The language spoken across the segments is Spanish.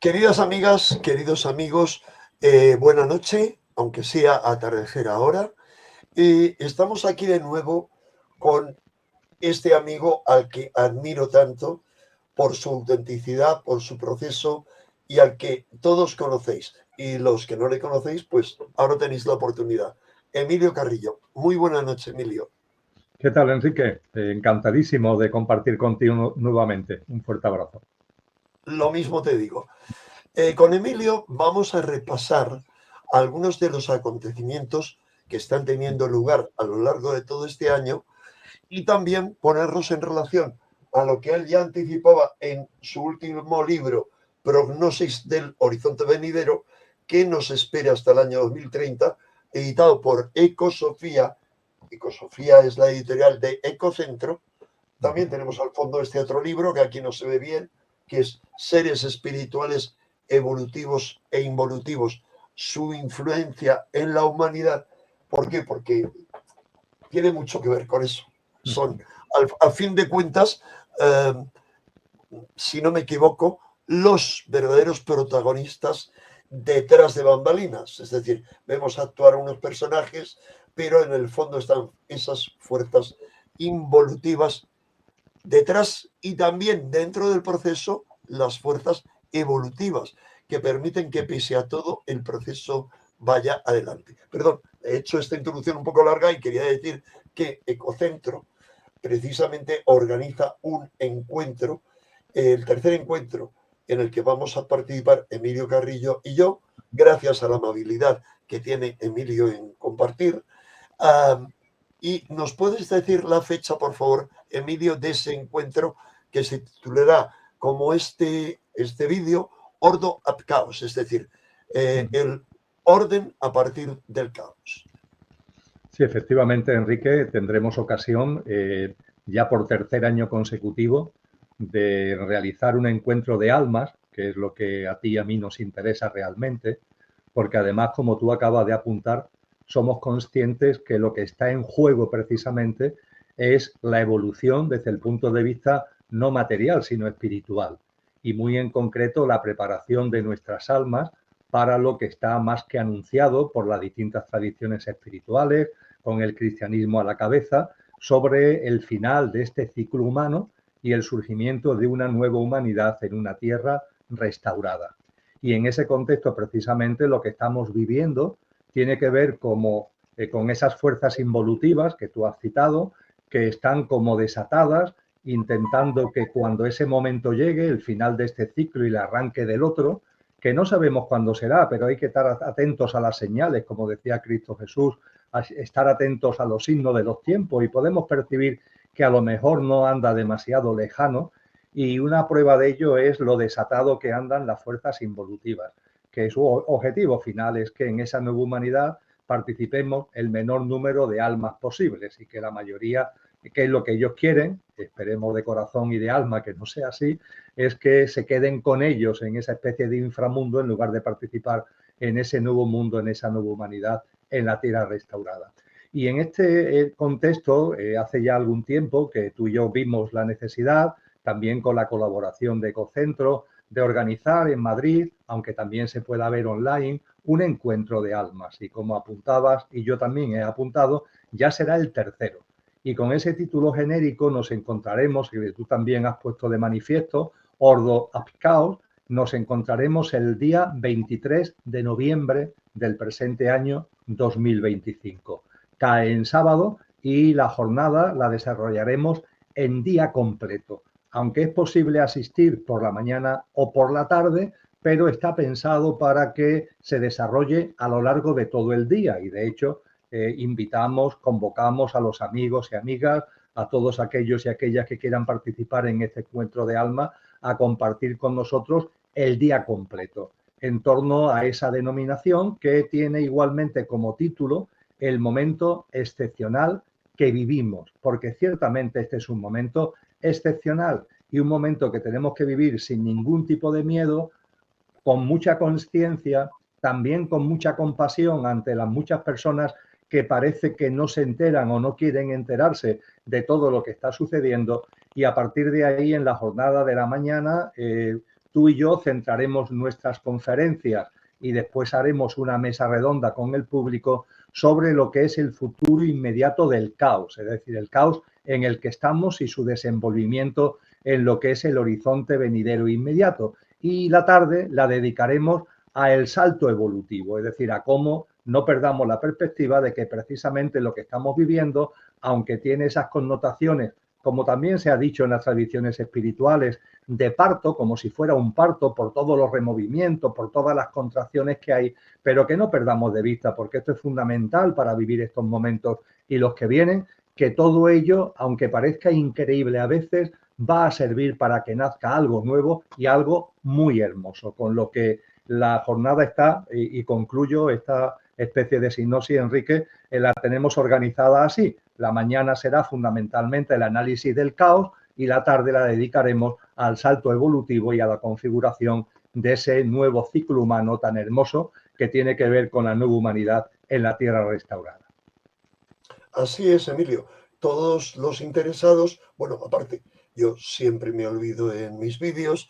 Queridas amigas, queridos amigos, buena noche, aunque sea atardecer ahora. Estamos aquí de nuevo con este amigo al que admiro tanto por su autenticidad, por su proceso y al que todos conocéis. Y los que no le conocéis, pues ahora tenéis la oportunidad. Emilio Carrillo. Muy buena noche, Emilio. ¿Qué tal, Enrique? Encantadísimo de compartir contigo nuevamente. Un fuerte abrazo. Lo mismo te digo. Con Emilio vamos a repasar algunos de los acontecimientos que están teniendo lugar a lo largo de todo este año y también ponerlos en relación a lo que él ya anticipaba en su último libro, Prognosis del Horizonte Venidero, que nos espera hasta el año 2030, editado por Ecosofía. Ecosofía es la editorial de Ecocentro. También tenemos al fondo este otro libro, que aquí no se ve bien, que es Seres Espirituales Evolutivos e Involutivos, su influencia en la humanidad. ¿Por qué? Porque tiene mucho que ver con eso. Son, a fin de cuentas, si no me equivoco, los verdaderos protagonistas detrás de bambalinas. Es decir, vemos actuar a unos personajes, pero en el fondo están esas fuerzas involutivas detrás y también dentro del proceso las fuerzas evolutivas que permiten que pese a todo el proceso vaya adelante. Perdón, he hecho esta introducción un poco larga y quería decir que Ecocentro precisamente organiza un encuentro, el tercer encuentro en el que vamos a participar Emilio Carrillo y yo, gracias a la amabilidad que tiene Emilio en compartir. ¿Y nos puedes decir la fecha, por favor, Emilio, de ese encuentro que se titulará como este vídeo, Ordo ab Caos, es decir, el orden a partir del caos? Sí, efectivamente, Enrique, tendremos ocasión ya por tercer año consecutivo de realizar un encuentro de almas, que es lo que a ti y a mí nos interesa realmente, porque además, como tú acabas de apuntar, somos conscientes que lo que está en juego precisamente es la evolución desde el punto de vista no material, sino espiritual, y muy en concreto la preparación de nuestras almas para lo que está más que anunciado por las distintas tradiciones espirituales, con el cristianismo a la cabeza, sobre el final de este ciclo humano y el surgimiento de una nueva humanidad en una tierra restaurada. Y en ese contexto, precisamente, lo que estamos viviendo tiene que ver con esas fuerzas involutivas que tú has citado, que están como desatadas, intentando que cuando ese momento llegue, el final de este ciclo y el arranque del otro, que no sabemos cuándo será, pero hay que estar atentos a las señales, como decía Cristo Jesús, a estar atentos a los signos de los tiempos, y podemos percibir que a lo mejor no anda demasiado lejano, y una prueba de ello es lo desatado que andan las fuerzas involutivas, que su objetivo final es que en esa nueva humanidad participemos el menor número de almas posibles y que la mayoría, que es lo que ellos quieren, esperemos de corazón y de alma que no sea así, es que se queden con ellos en esa especie de inframundo en lugar de participar en ese nuevo mundo, en esa nueva humanidad, en la tierra restaurada. Y en este contexto, hace ya algún tiempo que tú y yo vimos la necesidad, también con la colaboración de Ecocentro, de organizar en Madrid, aunque también se pueda ver online, un encuentro de almas. Y como apuntabas, y yo también he apuntado, ya será el tercero. Y con ese título genérico nos encontraremos, que tú también has puesto de manifiesto, Ordo ab Caos, nos encontraremos el día 23 de noviembre del presente año 2025. Cae en sábado y la jornada la desarrollaremos en día completo, aunque es posible asistir por la mañana o por la tarde, pero está pensado para que se desarrolle a lo largo de todo el día, y de hecho invitamos, convocamos a los amigos y amigas, a todos aquellos y aquellas que quieran participar en este encuentro de alma, a compartir con nosotros el día completo, en torno a esa denominación que tiene igualmente como título el momento excepcional que vivimos, porque ciertamente este es un momento excepcional y un momento que tenemos que vivir sin ningún tipo de miedo, con mucha conciencia, también con mucha compasión ante las muchas personas que parece que no se enteran o no quieren enterarse de todo lo que está sucediendo, y a partir de ahí, en la jornada de la mañana, tú y yo centraremos nuestras conferencias y después haremos una mesa redonda con el público sobre lo que es el futuro inmediato del caos, es decir, el caos en el que estamos y su desenvolvimiento en lo que es el horizonte venidero inmediato. Y la tarde la dedicaremos a el salto evolutivo, es decir, a cómo no perdamos la perspectiva de que precisamente lo que estamos viviendo, aunque tiene esas connotaciones, como también se ha dicho en las tradiciones espirituales, de parto, como si fuera un parto por todos los removimientos, por todas las contracciones que hay, pero que no perdamos de vista, porque esto es fundamental para vivir estos momentos y los que vienen, que todo ello, aunque parezca increíble a veces, va a servir para que nazca algo nuevo y algo muy hermoso, con lo que la jornada está, y concluyo esta especie de sinopsis, Enrique, la tenemos organizada así. La mañana será fundamentalmente el análisis del caos y la tarde la dedicaremos al salto evolutivo y a la configuración de ese nuevo ciclo humano tan hermoso que tiene que ver con la nueva humanidad en la tierra restaurada. Así es, Emilio. Todos los interesados, bueno, aparte, yo siempre me olvido en mis vídeos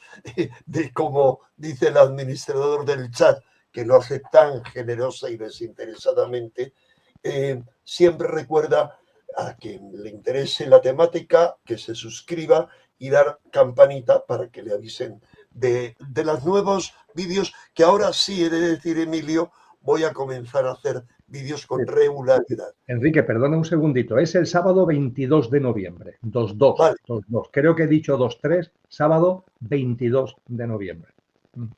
de cómo dice el administrador del chat, que lo hace tan generosa y desinteresadamente, siempre recuerda a quien le interese la temática que se suscriba y dar campanita para que le avisen de los nuevos vídeos, que ahora sí he de decir, Emilio, voy a comenzar a hacer vídeos con regularidad. Enrique, perdona un segundito, es el sábado 22 de noviembre, 2-2, Vale. 2-2. Creo que he dicho 2-3, sábado 22 de noviembre.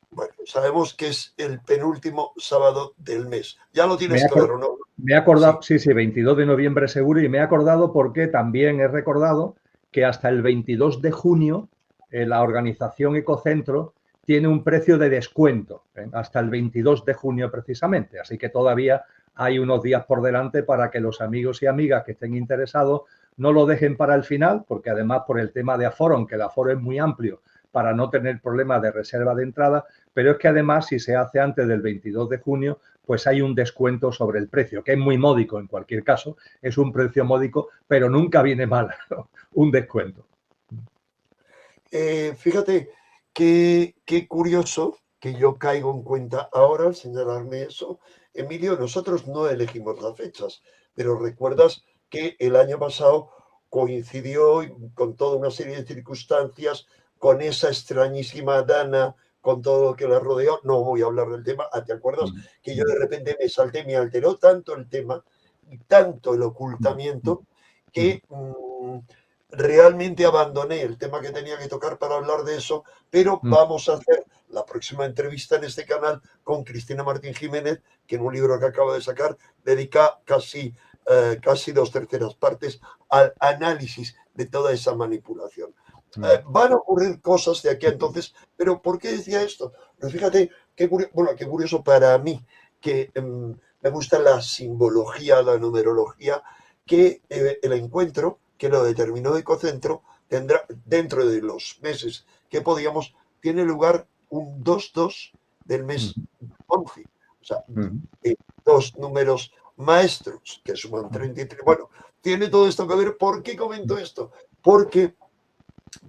Bueno, sabemos que es el penúltimo sábado del mes. Ya lo tienes claro, ¿no? Me he acordado, sí, 22 de noviembre seguro, y me he acordado porque también he recordado que hasta el 22 de junio la organización Ecocentro tiene un precio de descuento, hasta el 22 de junio precisamente, así que todavía hay unos días por delante para que los amigos y amigas que estén interesados no lo dejen para el final, porque además por el tema de aforo, aunque el aforo es muy amplio, para no tener problemas de reserva de entrada, pero es que además si se hace antes del 22 de junio, pues hay un descuento sobre el precio, que es muy módico en cualquier caso, es un precio módico, pero nunca viene mal un descuento. Fíjate qué curioso que yo caigo en cuenta ahora al señalarme eso. Emilio, nosotros no elegimos las fechas, pero recuerdas que el año pasado coincidió con toda una serie de circunstancias, con esa extrañísima Dana, con todo lo que la rodeó. No voy a hablar del tema. ¿Te acuerdas que yo de repente me salté, me alteró tanto el tema y tanto el ocultamiento que realmente abandoné el tema que tenía que tocar para hablar de eso, pero vamos a hacer la próxima entrevista en este canal con Cristina Martín Jiménez, que en un libro que acaba de sacar dedica casi 2/3 partes al análisis de toda esa manipulación. Van a ocurrir cosas de aquí a entonces, pero ¿por qué decía esto? Pues fíjate, qué curioso para mí, que me gusta la simbología, la numerología, que el encuentro que lo determinó Ecocentro tendrá dentro de los meses que podíamos, tiene lugar un 2-2 del mes 11. O sea, dos números maestros que suman 33. Bueno, tiene todo esto que ver. ¿Por qué comento esto? Porque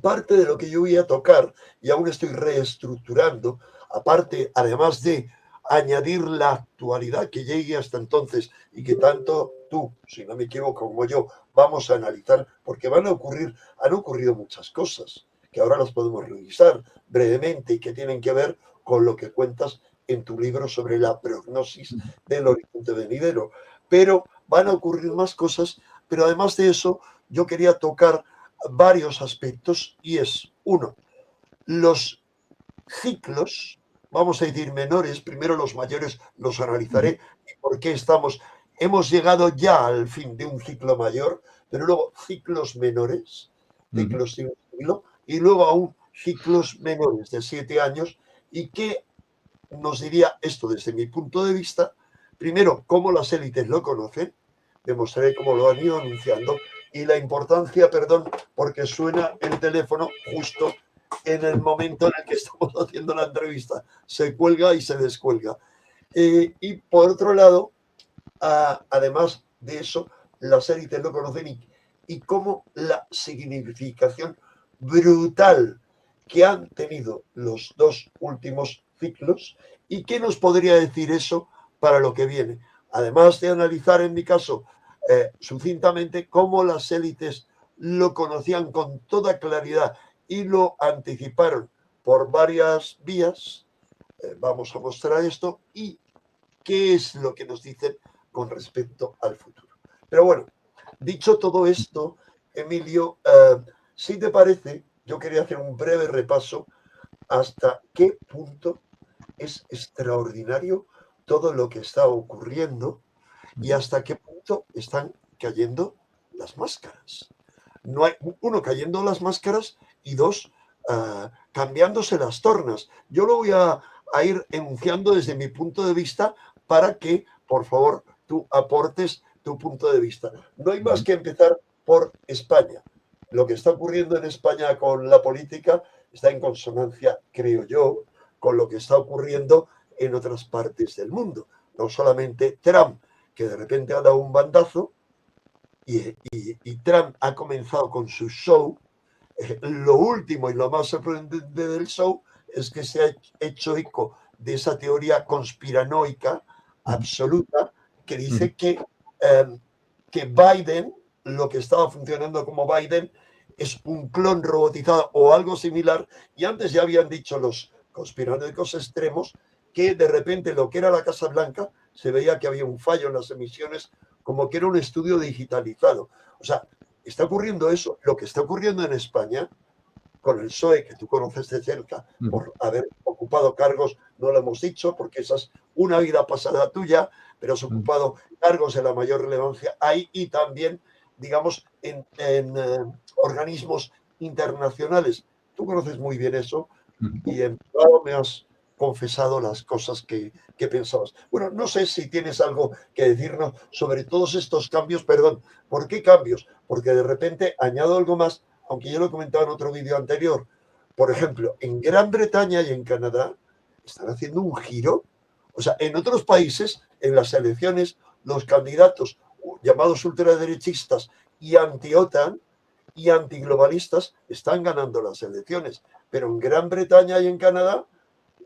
parte de lo que yo voy a tocar, y aún estoy reestructurando, aparte, además de añadir la actualidad que llegue hasta entonces y que tanto tú, si no me equivoco, como yo, vamos a analizar, porque han ocurrido muchas cosas que ahora las podemos revisar brevemente y que tienen que ver con lo que cuentas en tu libro sobre la prognosis del horizonte venidero. Pero van a ocurrir más cosas, pero además de eso, yo quería tocar varios aspectos, y es, uno, los ciclos, vamos a decir menores, primero los mayores los analizaré y por qué hemos llegado ya al fin de un ciclo mayor, pero luego ciclos menores, ciclos de un siglo, y luego aún ciclos menores de 7 años, y qué nos diría esto desde mi punto de vista. Primero, cómo las élites lo conocen, demostraré cómo lo han ido anunciando, y la importancia, perdón, porque suena el teléfono justo en el momento en el que estamos haciendo la entrevista. Se cuelga y se descuelga. Y por otro lado, además de eso, las élites lo conocen y cómo la significación brutal que han tenido los dos últimos ciclos y qué nos podría decir eso para lo que viene. Además de analizar, en mi caso, sucintamente cómo las élites lo conocían con toda claridad y lo anticiparon por varias vías, vamos a mostrar esto y qué es lo que nos dicen con respecto al futuro. Pero bueno, dicho todo esto, Emilio, si te parece, yo quería hacer un breve repaso hasta qué punto es extraordinario todo lo que está ocurriendo y hasta qué punto están cayendo las máscaras. No hay, uno, cayendo las máscaras y dos, cambiándose las tornas. Yo lo voy a ir enunciando desde mi punto de vista para que, por favor, tú aportes tu punto de vista. No hay más que empezar por España. Lo que está ocurriendo en España con la política está en consonancia, creo yo, con lo que está ocurriendo en otras partes del mundo. No solamente Trump, que de repente ha dado un bandazo, y Trump ha comenzado con su show. Lo último y lo más sorprendente del show es que se ha hecho eco de esa teoría conspiranoica absoluta que dice que Biden, lo que estaba funcionando como Biden, es un clon robotizado o algo similar. Y antes ya habían dicho los conspiranoicos extremos que de repente lo que era la Casa Blanca se veía que había un fallo en las emisiones, como que era un estudio digitalizado. O sea, está ocurriendo eso. Lo que está ocurriendo en España, con el PSOE, que tú conoces de cerca, por haber ocupado cargos, no lo hemos dicho, porque esa es una vida pasada tuya, pero has ocupado cargos de la mayor relevancia ahí y también, digamos, en organismos internacionales. Tú conoces muy bien eso y en privado me has confesado las cosas que pensabas. Bueno, no sé si tienes algo que decirnos sobre todos estos cambios. Perdón, ¿por qué cambios? Porque de repente añado algo más, aunque yo lo he comentado en otro vídeo anterior. Por ejemplo, en Gran Bretaña y en Canadá están haciendo un giro. O sea, en otros países, en las elecciones, los candidatos llamados ultraderechistas y anti-OTAN y antiglobalistas están ganando las elecciones. Pero en Gran Bretaña y en Canadá,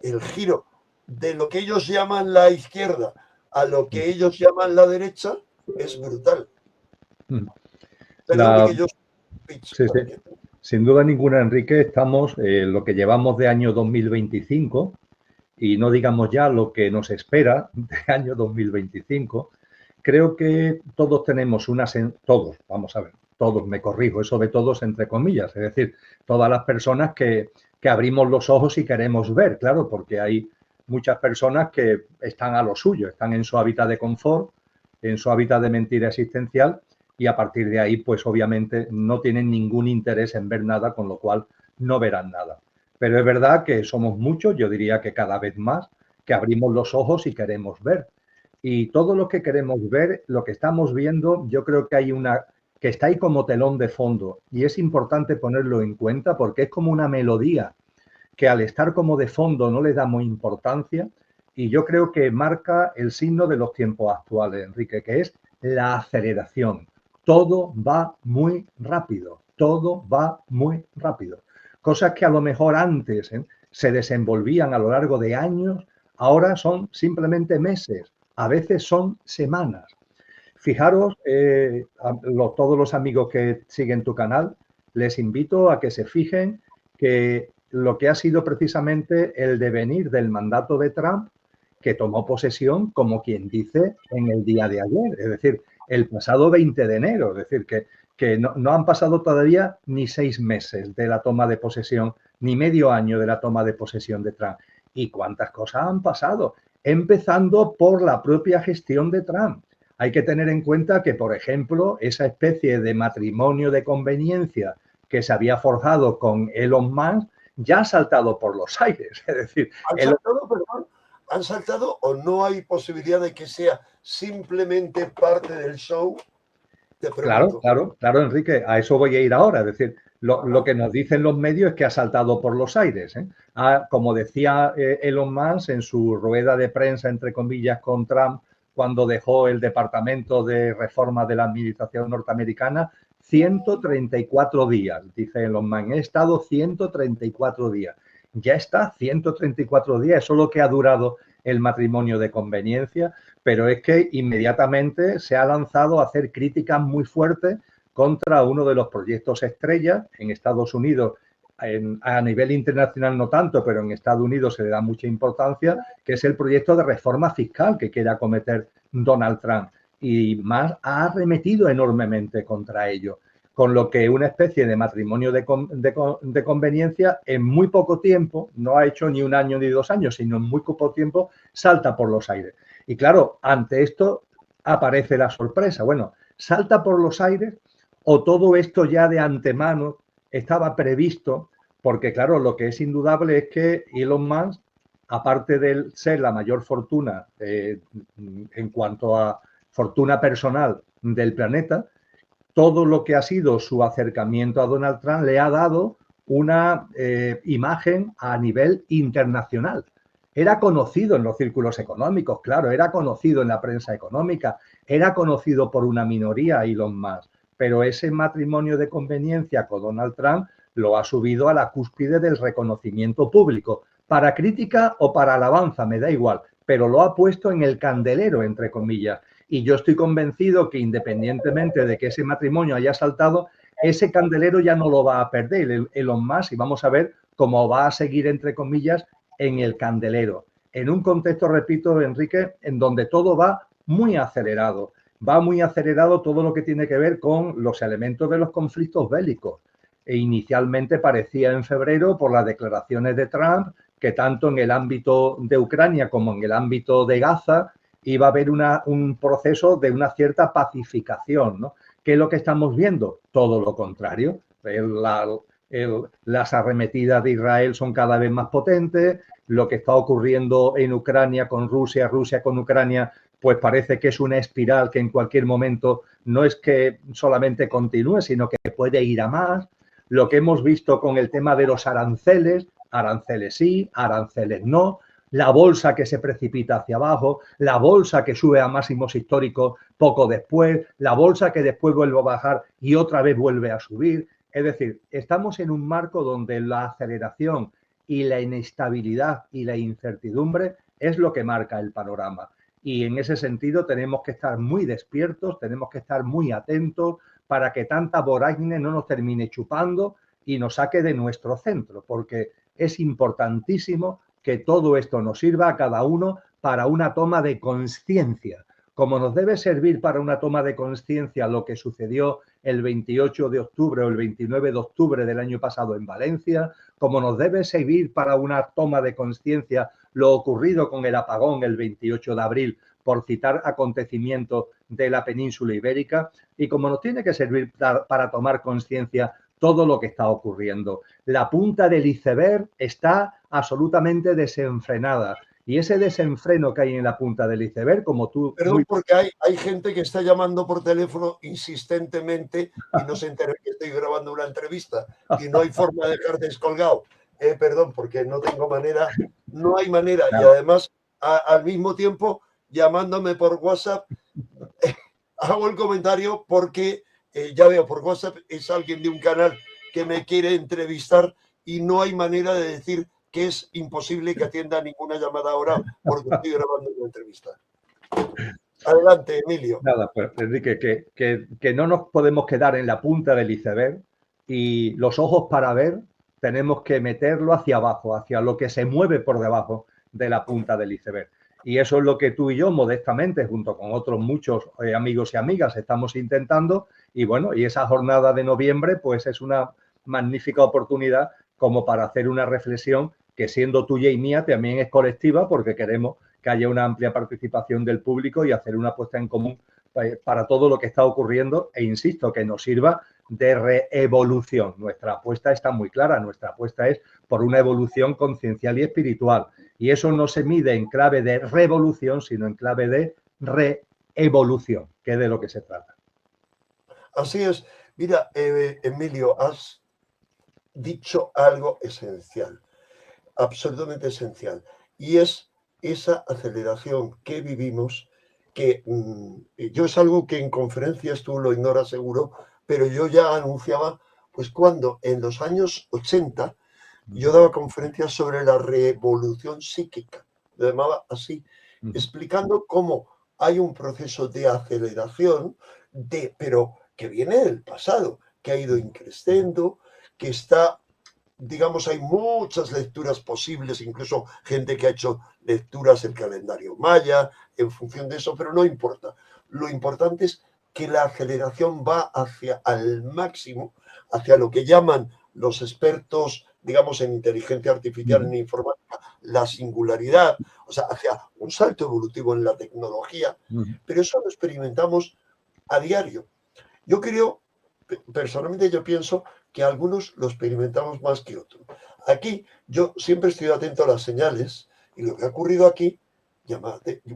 el giro de lo que ellos llaman la izquierda a lo que ellos llaman la derecha es brutal. Perdón que yo... Sí, sí. Sin duda ninguna, Enrique, estamos en lo que llevamos de año 2025 y no digamos ya lo que nos espera de año 2025. Creo que todos tenemos todos, vamos a ver, todos, me corrijo, eso de todos entre comillas, es decir, todas las personas que abrimos los ojos y queremos ver, claro, porque hay muchas personas que están a lo suyo, están en su hábitat de confort, en su hábitat de mentira existencial y a partir de ahí, pues obviamente no tienen ningún interés en ver nada, con lo cual no verán nada. Pero es verdad que somos muchos, yo diría que cada vez más, que abrimos los ojos y queremos ver. Y todo lo que queremos ver, lo que estamos viendo, yo creo que hay que está ahí como telón de fondo y es importante ponerlo en cuenta porque es como una melodía que al estar como de fondo no le damos importancia y yo creo que marca el signo de los tiempos actuales, Enrique, que es la aceleración. Todo va muy rápido, todo va muy rápido. Cosas que a lo mejor antes se desenvolvían a lo largo de años, ahora son simplemente meses, a veces son semanas. Fijaros, todos los amigos que siguen tu canal, les invito a que se fijen que lo que ha sido precisamente el devenir del mandato de Trump, que tomó posesión, como quien dice, en el día de ayer, es decir, el pasado 20 de enero, es decir, que no han pasado todavía ni 6 meses de la toma de posesión, ni medio año de la toma de posesión de Trump. ¿Y cuántas cosas han pasado? Empezando por la propia gestión de Trump. Hay que tener en cuenta que, por ejemplo, esa especie de matrimonio de conveniencia que se había forjado con Elon Musk ya ha saltado por los aires. Es decir, ¿Han saltado o no hay posibilidad de que sea simplemente parte del show? Claro, Enrique, a eso voy a ir ahora. Es decir, lo que nos dicen los medios es que ha saltado por los aires. Como decía Elon Musk en su rueda de prensa, entre comillas, con Trump, cuando dejó el Departamento de Reforma de la Administración norteamericana, 134 días, dice Elon Musk. He estado 134 días. Ya está, 134 días. Eso es lo que ha durado el matrimonio de conveniencia, pero es que inmediatamente se ha lanzado a hacer críticas muy fuertes contra uno de los proyectos estrella en Estados Unidos. A nivel internacional no tanto, pero en Estados Unidos se le da mucha importancia, que es el proyecto de reforma fiscal que quiere acometer Donald Trump. Y más ha arremetido enormemente contra ello, con lo que una especie de matrimonio de conveniencia en muy poco tiempo, no ha hecho ni un año ni 2 años, sino en muy poco tiempo, salta por los aires. Y claro, ante esto aparece la sorpresa. Bueno, salta por los aires o todo esto ya de antemano estaba previsto, porque claro, lo que es indudable es que Elon Musk, aparte de ser la mayor fortuna en cuanto a fortuna personal del planeta, todo lo que ha sido su acercamiento a Donald Trump le ha dado una imagen a nivel internacional. Era conocido en los círculos económicos, claro, era conocido en la prensa económica, era conocido por una minoría, Elon Musk, pero ese matrimonio de conveniencia con Donald Trump lo ha subido a la cúspide del reconocimiento público. Para crítica o para alabanza, me da igual, pero lo ha puesto en el candelero, entre comillas. Y yo estoy convencido que independientemente de que ese matrimonio haya saltado, ese candelero ya no lo va a perder Elon Musk y vamos a ver cómo va a seguir, entre comillas, en el candelero. En un contexto, repito, Enrique, en donde todo va muy acelerado. Va muy acelerado todo lo que tiene que ver con los elementos de los conflictos bélicos. E inicialmente parecía en febrero, por las declaraciones de Trump, que tanto en el ámbito de Ucrania como en el ámbito de Gaza iba a haber un proceso de una cierta pacificación, ¿no? ¿Qué es lo que estamos viendo? Todo lo contrario. Las arremetidas de Israel son cada vez más potentes, lo que está ocurriendo en Ucrania con Rusia, Rusia con Ucrania, pues parece que es una espiral que en cualquier momento no es que solamente continúe, sino que puede ir a más. Lo que hemos visto con el tema de los aranceles sí, aranceles no, la bolsa que se precipita hacia abajo, la bolsa que sube a máximos históricos poco después, la bolsa que después vuelve a bajar y otra vez vuelve a subir. Es decir, estamos en un marco donde la aceleración y la inestabilidad y la incertidumbre es lo que marca el panorama. Y en ese sentido tenemos que estar muy despiertos, tenemos que estar muy atentos para que tanta vorágine no nos termine chupando y nos saque de nuestro centro, porque es importantísimo que todo esto nos sirva a cada uno para una toma de conciencia, como nos debe servir para una toma de conciencia lo que sucedió el 28 de octubre o el 29 de octubre del año pasado en Valencia, como nos debe servir para una toma de conciencia lo ocurrido con el apagón el 28 de abril, por citar acontecimientos de la península ibérica, y como nos tiene que servir para tomar conciencia todo lo que está ocurriendo. La punta del iceberg está absolutamente desenfrenada. Y ese desenfreno que hay en la punta del iceberg, como tú... Perdón, porque hay gente que está llamando por teléfono insistentemente y no se entera que estoy grabando una entrevista y no hay forma de dejar descolgado. Perdón, porque no tengo manera, no hay manera. Y además, al mismo tiempo, llamándome por WhatsApp, hago el comentario porque ya veo por WhatsApp, es alguien de un canal que me quiere entrevistar y no hay manera de decir que es imposible que atienda ninguna llamada ahora porque estoy grabando una entrevista. Adelante, Emilio. Nada, pues Enrique, que no nos podemos quedar en la punta del iceberg y los ojos para ver tenemos que meterlo hacia abajo, hacia lo que se mueve por debajo de la punta del iceberg. Y eso es lo que tú y yo, modestamente, junto con otros muchos amigos y amigas, estamos intentando. Y bueno, y esa jornada de noviembre, pues es una magnífica oportunidad como para hacer una reflexión que, siendo tuya y mía, también es colectiva, porque queremos que haya una amplia participación del público y hacer una puesta en común para todo lo que está ocurriendo. E insisto, que nos sirva de reevolución. Nuestra apuesta está muy clara. Nuestra apuesta es por una evolución conciencial y espiritual. Y eso no se mide en clave de revolución, sino en clave de reevolución, que es de lo que se trata. Así es. Mira, Emilio, has dicho algo esencial, absolutamente esencial, y es esa aceleración que vivimos, que yo es algo que en conferencias tú lo ignoras seguro, pero yo ya anunciaba, pues cuando en los años 80 yo daba conferencias sobre la revolución psíquica, lo llamaba así, explicando cómo hay un proceso de aceleración, pero que viene del pasado, que ha ido increciendo, que está, digamos, hay muchas lecturas posibles, incluso gente que ha hecho lecturas del calendario maya en función de eso, pero no importa. Lo importante es que la aceleración va hacia al máximo, hacia lo que llaman los expertos, digamos, en inteligencia artificial, en informática, la singularidad, o sea, hacia un salto evolutivo en la tecnología, pero eso lo experimentamos a diario. Yo creo, personalmente yo pienso que algunos lo experimentamos más que otros. Aquí yo siempre estoy atento a las señales y lo que ha ocurrido aquí,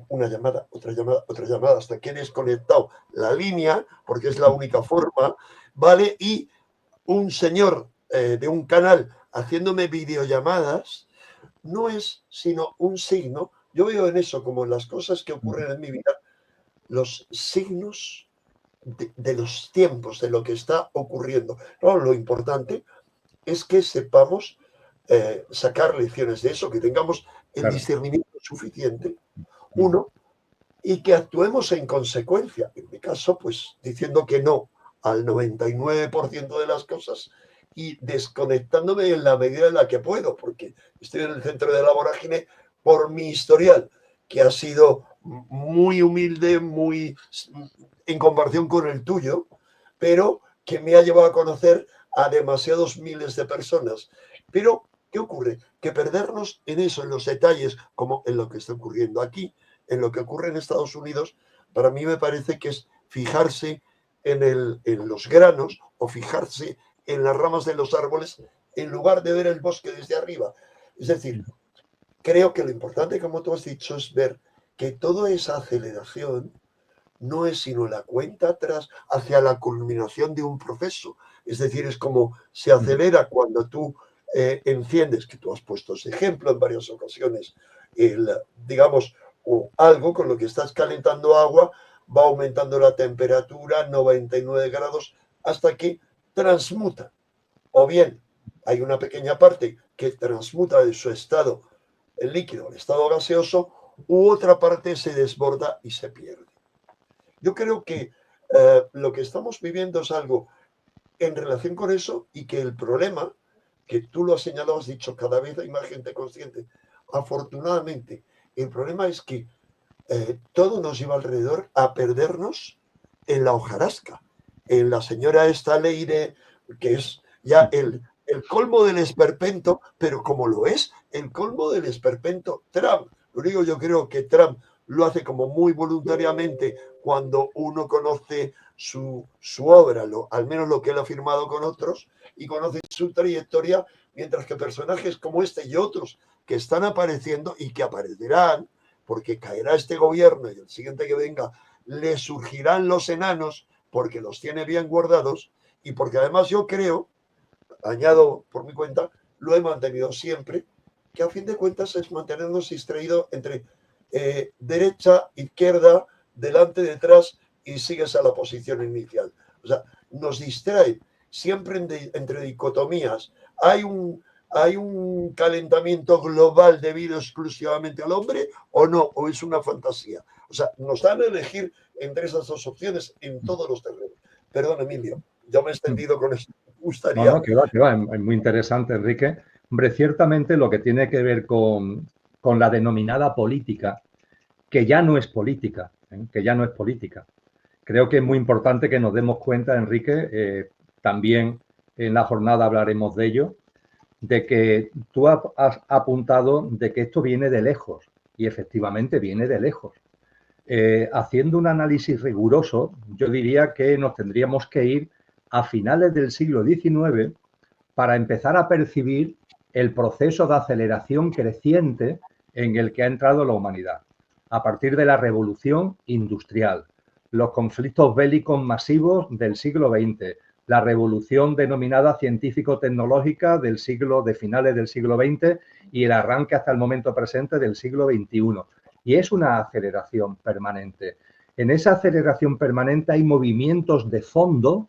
una llamada, otra llamada, hasta que he desconectado la línea, porque es la única forma, ¿vale? Y un señor de un canal haciéndome videollamadas no es sino un signo. Yo veo en eso, como en las cosas que ocurren en mi vida, los signos de los tiempos, de lo que está ocurriendo. No, lo importante es que sepamos sacar lecciones de eso, que tengamos el discernimiento suficiente, uno, y que actuemos en consecuencia. En mi caso, pues diciendo que no al 99% de las cosas y desconectándome en la medida en la que puedo, porque estoy en el centro de la vorágine por mi historial, que ha sido muy humilde, muy en comparación con el tuyo, pero que me ha llevado a conocer a demasiados miles de personas. Pero, ¿qué ocurre? Que perdernos en eso, en los detalles, como en lo que está ocurriendo aquí, en lo que ocurre en Estados Unidos, para mí me parece que es fijarse en los granos o fijarse en las ramas de los árboles en lugar de ver el bosque desde arriba. Es decir, creo que lo importante, como tú has dicho, es ver que toda esa aceleración no es sino la cuenta atrás hacia la culminación de un proceso. Es decir, es como se acelera cuando tú enciendes, que tú has puesto ese ejemplo en varias ocasiones, digamos, algo con lo que estás calentando agua, va aumentando la temperatura 99 grados hasta que transmuta. O bien hay una pequeña parte que transmuta de su estado líquido al estado gaseoso, u otra parte se desborda y se pierde. Yo creo que lo que estamos viviendo es algo en relación con eso y que el problema, que tú lo has señalado, has dicho, cada vez hay más gente consciente. Afortunadamente, el problema es que todo nos lleva alrededor a perdernos en la hojarasca, en la señora esta Leire, que es ya el colmo del esperpento, pero como lo es el colmo del esperpento Trump. Lo digo, yo creo que Trump lo hace como muy voluntariamente cuando uno conoce su obra, al menos lo que él ha firmado con otros, y conoce su trayectoria, mientras que personajes como este y otros que están apareciendo y que aparecerán, porque caerá este gobierno y el siguiente que venga, le surgirán los enanos porque los tiene bien guardados y porque además yo creo, añado por mi cuenta, lo he mantenido siempre, que a fin de cuentas es mantenernos distraídos entre derecha, izquierda, delante, detrás y sigues a la posición inicial. O sea, nos distrae siempre entre dicotomías. Hay un calentamiento global debido exclusivamente al hombre o no, o es una fantasía. O sea, nos dan a elegir entre esas dos opciones en todos los terrenos. Perdón, Emilio, yo me he extendido con esto. Gustaría. No, que va, es muy interesante, Enrique. Hombre, ciertamente lo que tiene que ver con la denominada política, que ya no es política, que ya no es política. Creo que es muy importante que nos demos cuenta, Enrique, también en la jornada hablaremos de ello, de que tú has apuntado de que esto viene de lejos, y efectivamente viene de lejos. Haciendo un análisis riguroso, yo diría que nos tendríamos que ir a finales del siglo XIX para empezar a percibir el proceso de aceleración creciente en el que ha entrado la humanidad, a partir de la revolución industrial, los conflictos bélicos masivos del siglo XX, la revolución denominada científico-tecnológica de finales del siglo XX y el arranque hasta el momento presente del siglo XXI. Y es una aceleración permanente. En esa aceleración permanente hay movimientos de fondo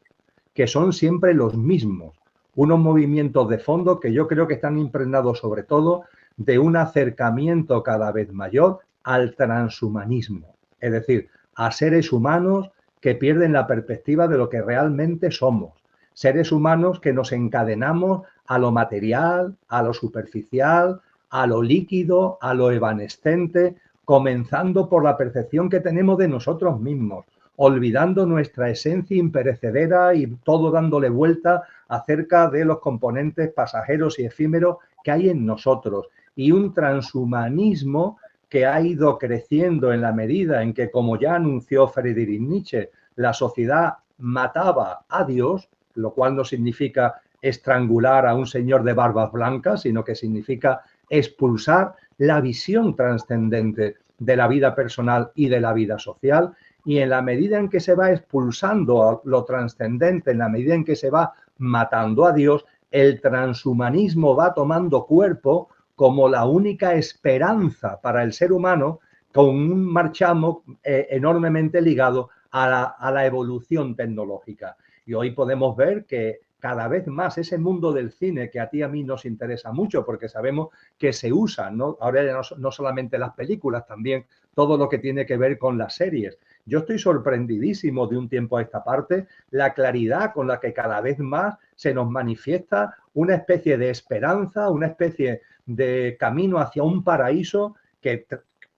que son siempre los mismos. Unos movimientos de fondo que yo creo que están impregnados sobre todo de un acercamiento cada vez mayor al transhumanismo. Es decir, a seres humanos que pierden la perspectiva de lo que realmente somos. Seres humanos que nos encadenamos a lo material, a lo superficial, a lo líquido, a lo evanescente, comenzando por la percepción que tenemos de nosotros mismos, olvidando nuestra esencia imperecedera y todo dándole vuelta acerca de los componentes pasajeros y efímeros que hay en nosotros. Y un transhumanismo que ha ido creciendo en la medida en que, como ya anunció Friedrich Nietzsche, la sociedad mataba a Dios, lo cual no significa estrangular a un señor de barbas blancas, sino que significa expulsar la visión trascendente de la vida personal y de la vida social. Y en la medida en que se va expulsando a lo trascendente, en la medida en que se va matando a Dios, el transhumanismo va tomando cuerpo como la única esperanza para el ser humano, con un marchamo enormemente ligado a la evolución tecnológica. Y hoy podemos ver que cada vez más ese mundo del cine, que a ti y a mí nos interesa mucho porque sabemos que se usa, ¿no? Ahora ya no solamente las películas, también todo lo que tiene que ver con las series. Yo estoy sorprendidísimo de un tiempo a esta parte, la claridad con la que cada vez más se nos manifiesta una especie de esperanza, una especie de camino hacia un paraíso que,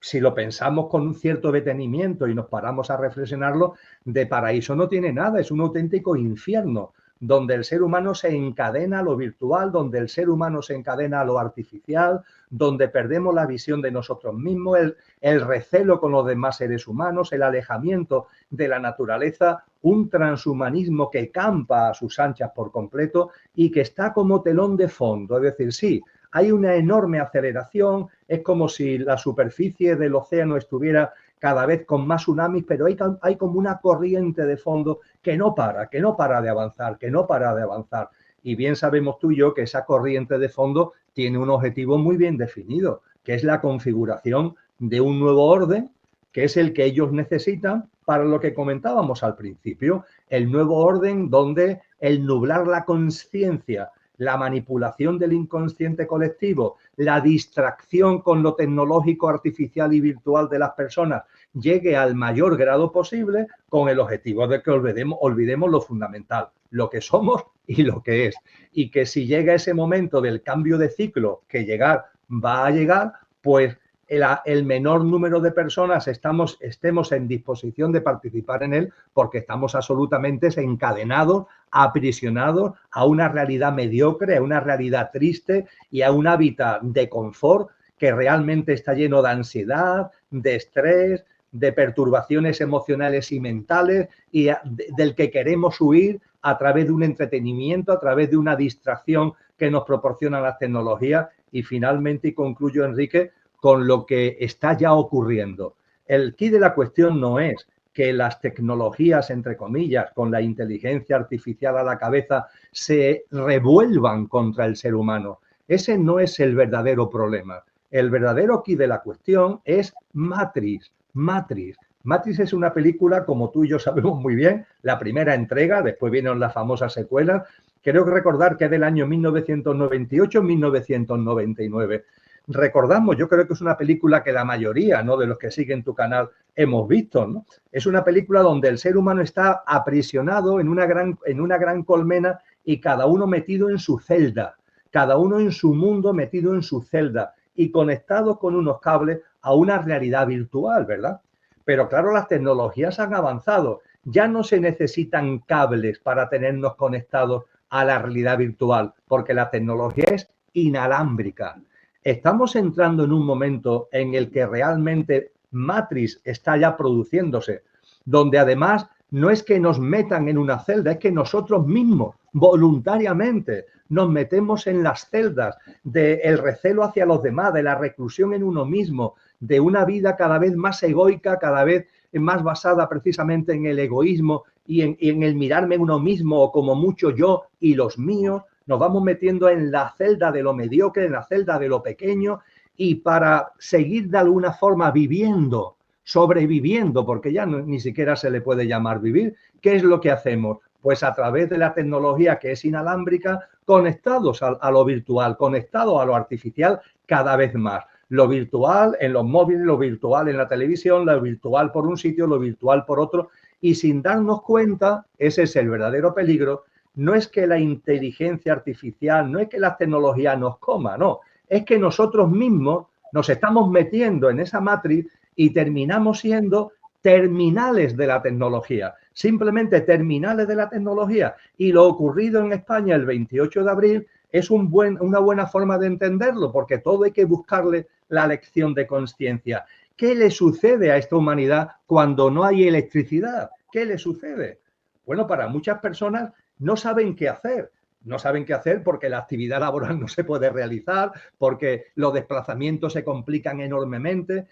si lo pensamos con un cierto detenimiento y nos paramos a reflexionarlo, de paraíso no tiene nada, es un auténtico infierno, donde el ser humano se encadena a lo virtual, donde el ser humano se encadena a lo artificial, donde perdemos la visión de nosotros mismos, el recelo con los demás seres humanos, el alejamiento de la naturaleza, un transhumanismo que campa a sus anchas por completo y que está como telón de fondo. Es decir, sí, hay una enorme aceleración, es como si la superficie del océano estuviera cada vez con más tsunamis, pero hay como una corriente de fondo que no para de avanzar, que no para de avanzar. Y bien sabemos tú y yo que esa corriente de fondo tiene un objetivo muy bien definido, que es la configuración de un nuevo orden, que es el que ellos necesitan para lo que comentábamos al principio, el nuevo orden donde el nublar la conciencia, la manipulación del inconsciente colectivo, la distracción con lo tecnológico, artificial y virtual de las personas llegue al mayor grado posible con el objetivo de que olvidemos lo fundamental, lo que somos y lo que es. Y que si llega ese momento del cambio de ciclo, que va a llegar, pues el menor número de personas estemos en disposición de participar en él, porque estamos absolutamente encadenados, aprisionados a una realidad mediocre, a una realidad triste y a un hábitat de confort que realmente está lleno de ansiedad, de estrés, de perturbaciones emocionales y mentales, y del que queremos huir a través de un entretenimiento, a través de una distracción que nos proporcionan las tecnologías. Y finalmente, y concluyo, Enrique, con lo que está ya ocurriendo. El quid de la cuestión no es que las tecnologías, entre comillas, con la inteligencia artificial a la cabeza, se revuelvan contra el ser humano. Ese no es el verdadero problema. El verdadero quid de la cuestión es Matrix. Matrix es una película, como tú y yo sabemos muy bien, la primera entrega, después vienen las famosas secuelas. Creo que recordar que es del año 1998-1999. Recordamos, yo creo que es una película que la mayoría, ¿no?, de los que siguen tu canal hemos visto, ¿no? Es una película donde el ser humano está aprisionado en una gran colmena y cada uno metido en su celda, cada uno en su mundo metido en su celda y conectado con unos cables a una realidad virtual, ¿verdad? Pero claro, las tecnologías han avanzado. Ya no se necesitan cables para tenernos conectados a la realidad virtual, porque la tecnología es inalámbrica. Estamos entrando en un momento en el que realmente Matrix está ya produciéndose, donde además no es que nos metan en una celda, es que nosotros mismos voluntariamente nos metemos en las celdas del recelo hacia los demás, de la reclusión en uno mismo, de una vida cada vez más egoica, cada vez más basada precisamente en el egoísmo y en el mirarme uno mismo o como mucho yo y los míos. Nos vamos metiendo en la celda de lo mediocre, en la celda de lo pequeño, y para seguir de alguna forma viviendo, sobreviviendo, porque ya ni siquiera se le puede llamar vivir, ¿qué es lo que hacemos? Pues a través de la tecnología que es inalámbrica, conectados a lo virtual, conectados a lo artificial cada vez más. Lo virtual en los móviles, lo virtual en la televisión, lo virtual por un sitio, lo virtual por otro, y sin darnos cuenta, ese es el verdadero peligro. No es que la inteligencia artificial, no es que la tecnología nos coma, no, es que nosotros mismos nos estamos metiendo en esa matriz y terminamos siendo terminales de la tecnología, simplemente terminales de la tecnología. Y lo ocurrido en España el 28 de abril es una buena forma de entenderlo, porque todo hay que buscarle la lección de conciencia. ¿Qué le sucede a esta humanidad cuando no hay electricidad? ¿Qué le sucede? Bueno, para muchas personas no saben qué hacer. No saben qué hacer porque la actividad laboral no se puede realizar, porque los desplazamientos se complican enormemente.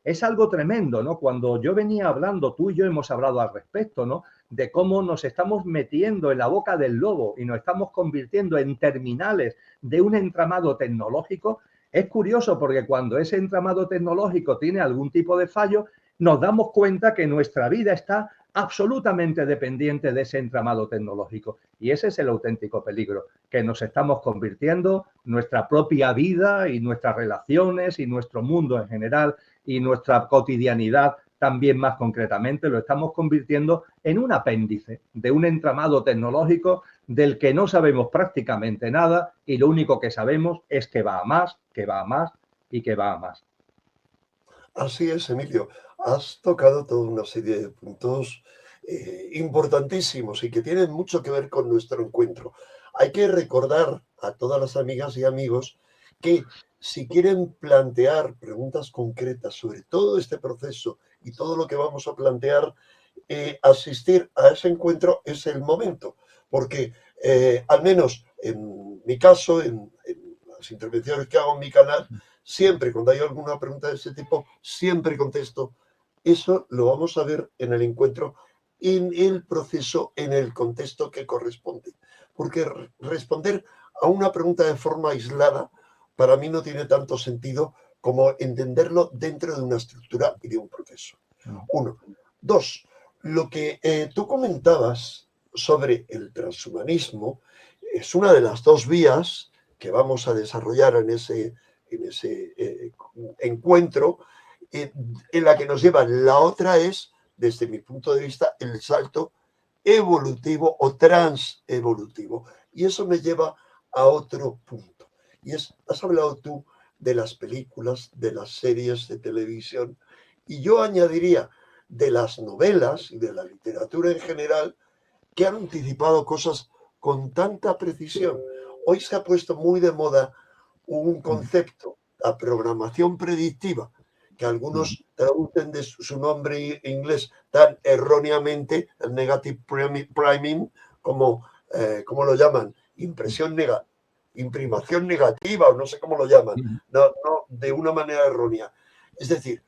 Es algo tremendo, ¿no? Cuando yo venía hablando, tú y yo hemos hablado al respecto, ¿no? De cómo nos estamos metiendo en la boca del lobo y nos estamos convirtiendo en terminales de un entramado tecnológico. Es curioso porque cuando ese entramado tecnológico tiene algún tipo de fallo, nos damos cuenta que nuestra vida está absolutamente dependiente de ese entramado tecnológico. Y ese es el auténtico peligro, que nos estamos convirtiendo nuestra propia vida y nuestras relaciones y nuestro mundo en general y nuestra cotidianidad también más concretamente, lo estamos convirtiendo en un apéndice de un entramado tecnológico del que no sabemos prácticamente nada y lo único que sabemos es que va a más, que va a más y que va a más. Así es, Emilio. Has tocado toda una serie de puntos importantísimos y que tienen mucho que ver con nuestro encuentro. Hay que recordar a todas las amigas y amigos que si quieren plantear preguntas concretas sobre todo este proceso y todo lo que vamos a plantear, asistir a ese encuentro es el momento, porque al menos en mi caso, en las intervenciones que hago en mi canal, siempre cuando hay alguna pregunta de ese tipo, siempre contesto. Eso lo vamos a ver en el encuentro, en el proceso, en el contexto que corresponde. Porque responder a una pregunta de forma aislada, para mí no tiene tanto sentido como entenderlo dentro de una estructura y de un proceso. Uno. Dos, lo que tú comentabas sobre el transhumanismo es una de las dos vías que vamos a desarrollar en ese encuentro, en la que nos llevan. La otra es, desde mi punto de vista, el salto evolutivo o transevolutivo. Y eso me lleva a otro punto. Y has hablado tú de las películas, de las series de televisión, y yo añadiría de las novelas y de la literatura en general, que han anticipado cosas con tanta precisión. Hoy se ha puesto muy de moda un concepto, la programación predictiva, que algunos traducen de su nombre inglés tan erróneamente, el negative priming, como lo llaman, imprimación negativa, o no sé cómo lo llaman, no, de una manera errónea. Es decir,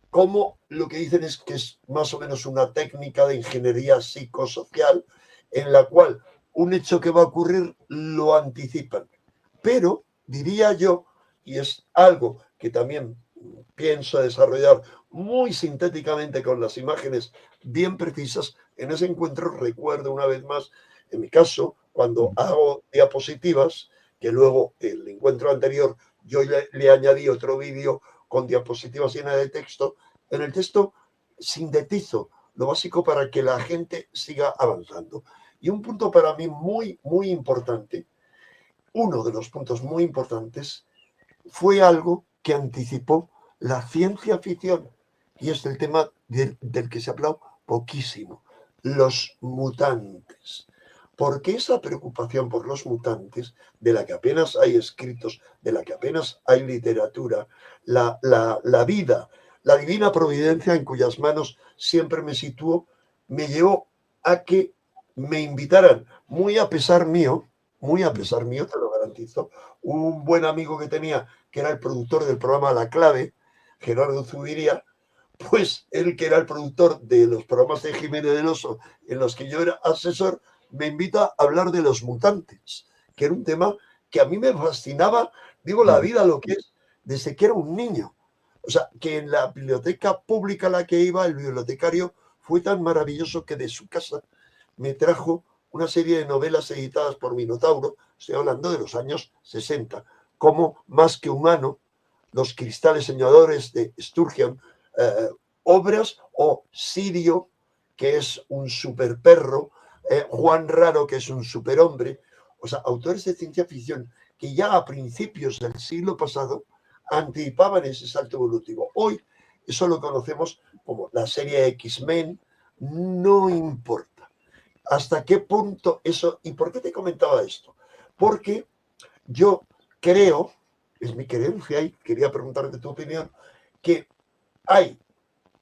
como lo que dicen es que es más o menos una técnica de ingeniería psicosocial en la cual un hecho que va a ocurrir lo anticipan. Pero diría yo, y es algo que también pienso desarrollar muy sintéticamente con las imágenes bien precisas, en ese encuentro recuerdo una vez más, en mi caso, cuando hago diapositivas, que luego el encuentro anterior yo le añadí otro vídeo con diapositivas llenas de texto. En el texto sintetizo lo básico para que la gente siga avanzando. Y un punto para mí muy, muy importante, uno de los puntos muy importantes, fue algo que anticipó la ciencia ficción, y es el tema del que se ha hablado poquísimo, los mutantes. Porque esa preocupación por los mutantes, de la que apenas hay escritos, de la que apenas hay literatura, la vida, la divina providencia en cuyas manos siempre me sitúo, me llevó a que me invitaran, muy a pesar mío, te lo garantizo, un buen amigo que tenía, que era el productor del programa La Clave, Gerardo Zubiría, pues él, que era el productor de los programas de Jiménez del Oso, en los que yo era asesor, me invita a hablar de los mutantes, que era un tema que a mí me fascinaba, digo, la vida, lo que es, desde que era un niño. O sea, que en la biblioteca pública a la que iba, el bibliotecario fue tan maravilloso que de su casa me trajo una serie de novelas editadas por Minotauro, estoy hablando de los años 60, como Más que humano, Los cristales soñadores de Sturgeon, obras, o Sirio, que es un superperro, Juan Raro, que es un superhombre, o sea, autores de ciencia ficción que ya a principios del siglo pasado anticipaban ese salto evolutivo. Hoy eso lo conocemos como la serie X-Men, no importa hasta qué punto eso. ¿Y por qué te comentaba esto? Porque yo creo, es mi creencia, y quería preguntarte tu opinión, que hay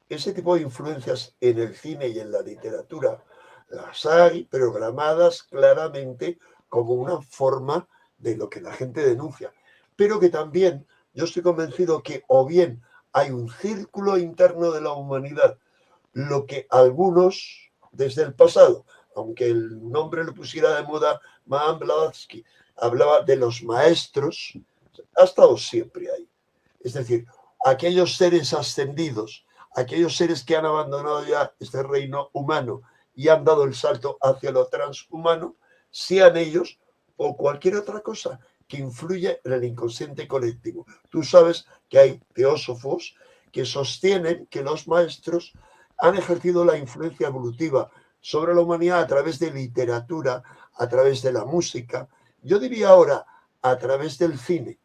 ese tipo de influencias en el cine y en la literatura. Las hay programadas claramente como una forma de lo que la gente denuncia, pero que también yo estoy convencido que o bien hay un círculo interno de la humanidad, lo que algunos desde el pasado, aunque el nombre lo pusiera de moda Mahan Blavatsky, hablaba de los maestros, ha estado siempre ahí. Es decir, aquellos seres ascendidos, aquellos seres que han abandonado ya este reino humano y han dado el salto hacia lo transhumano, sean ellos o cualquier otra cosa que influye en el inconsciente colectivo. Tú sabes que hay teósofos que sostienen que los maestros han ejercido la influencia evolutiva sobre la humanidad a través de literatura, a través de la música, yo diría ahora a través del cine.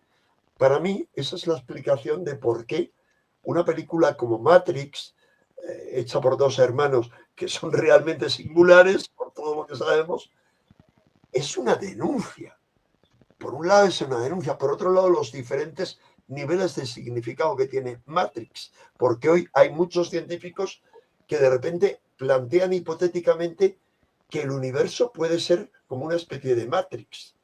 Para mí esa es la explicación de por qué una película como Matrix, hecha por dos hermanos que son realmente singulares, por todo lo que sabemos, es una denuncia. Por un lado es una denuncia, por otro lado los diferentes niveles de significado que tiene Matrix, porque hoy hay muchos científicos que de repente plantean hipotéticamente que el universo puede ser como una especie de Matrix,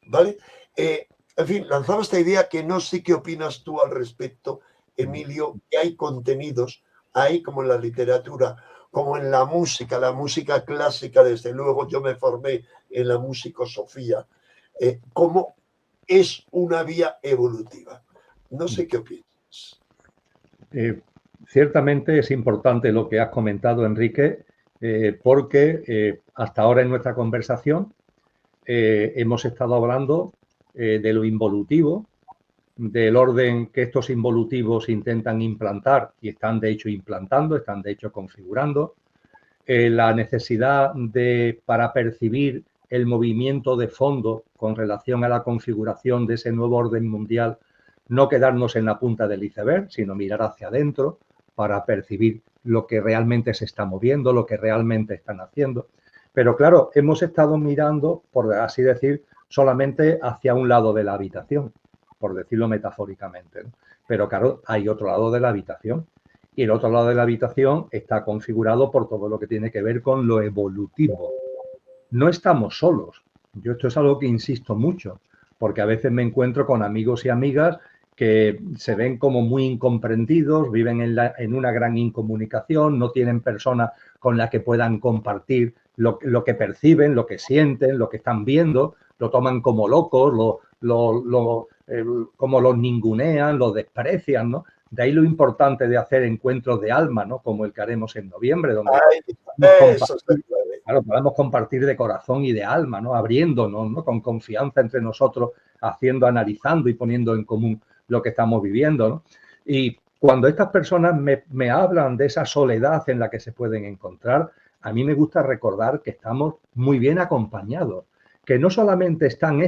¿vale? En fin, lanzaba esta idea que no sé qué opinas tú al respecto, Emilio, que hay contenidos ahí como en la literatura, como en la música clásica, desde luego yo me formé en la musicosofía, como es una vía evolutiva. No sé qué opinas. Ciertamente es importante lo que has comentado, Enrique, porque hasta ahora en nuestra conversación hemos estado hablando de lo involutivo, del orden que estos involutivos intentan implantar y están de hecho implantando, están de hecho configurando, la necesidad para percibir el movimiento de fondo con relación a la configuración de ese nuevo orden mundial, no quedarnos en la punta del iceberg, sino mirar hacia adentro para percibir lo que realmente se está moviendo, lo que realmente están haciendo. Pero claro, hemos estado mirando, por así decir, solamente hacia un lado de la habitación, por decirlo metafóricamente, ¿no? Pero claro, hay otro lado de la habitación. Y el otro lado de la habitación está configurado por todo lo que tiene que ver con lo evolutivo. No estamos solos. Yo esto es algo que insisto mucho, porque a veces me encuentro con amigos y amigas que se ven como muy incomprendidos, viven en una gran incomunicación, no tienen personas con las que puedan compartir lo que perciben, lo que sienten, lo que están viendo, lo toman como locos, como los ningunean, lo desprecian, ¿no? De ahí lo importante de hacer encuentros de alma, ¿no? Como el que haremos en noviembre, donde podamos compartir de corazón y de alma, ¿no? Abriéndonos, ¿no? Con confianza entre nosotros, analizando y poniendo en común lo que estamos viviendo, ¿no? Y cuando estas personas me hablan de esa soledad en la que se pueden encontrar, a mí me gusta recordar que estamos muy bien acompañados, que no solamente están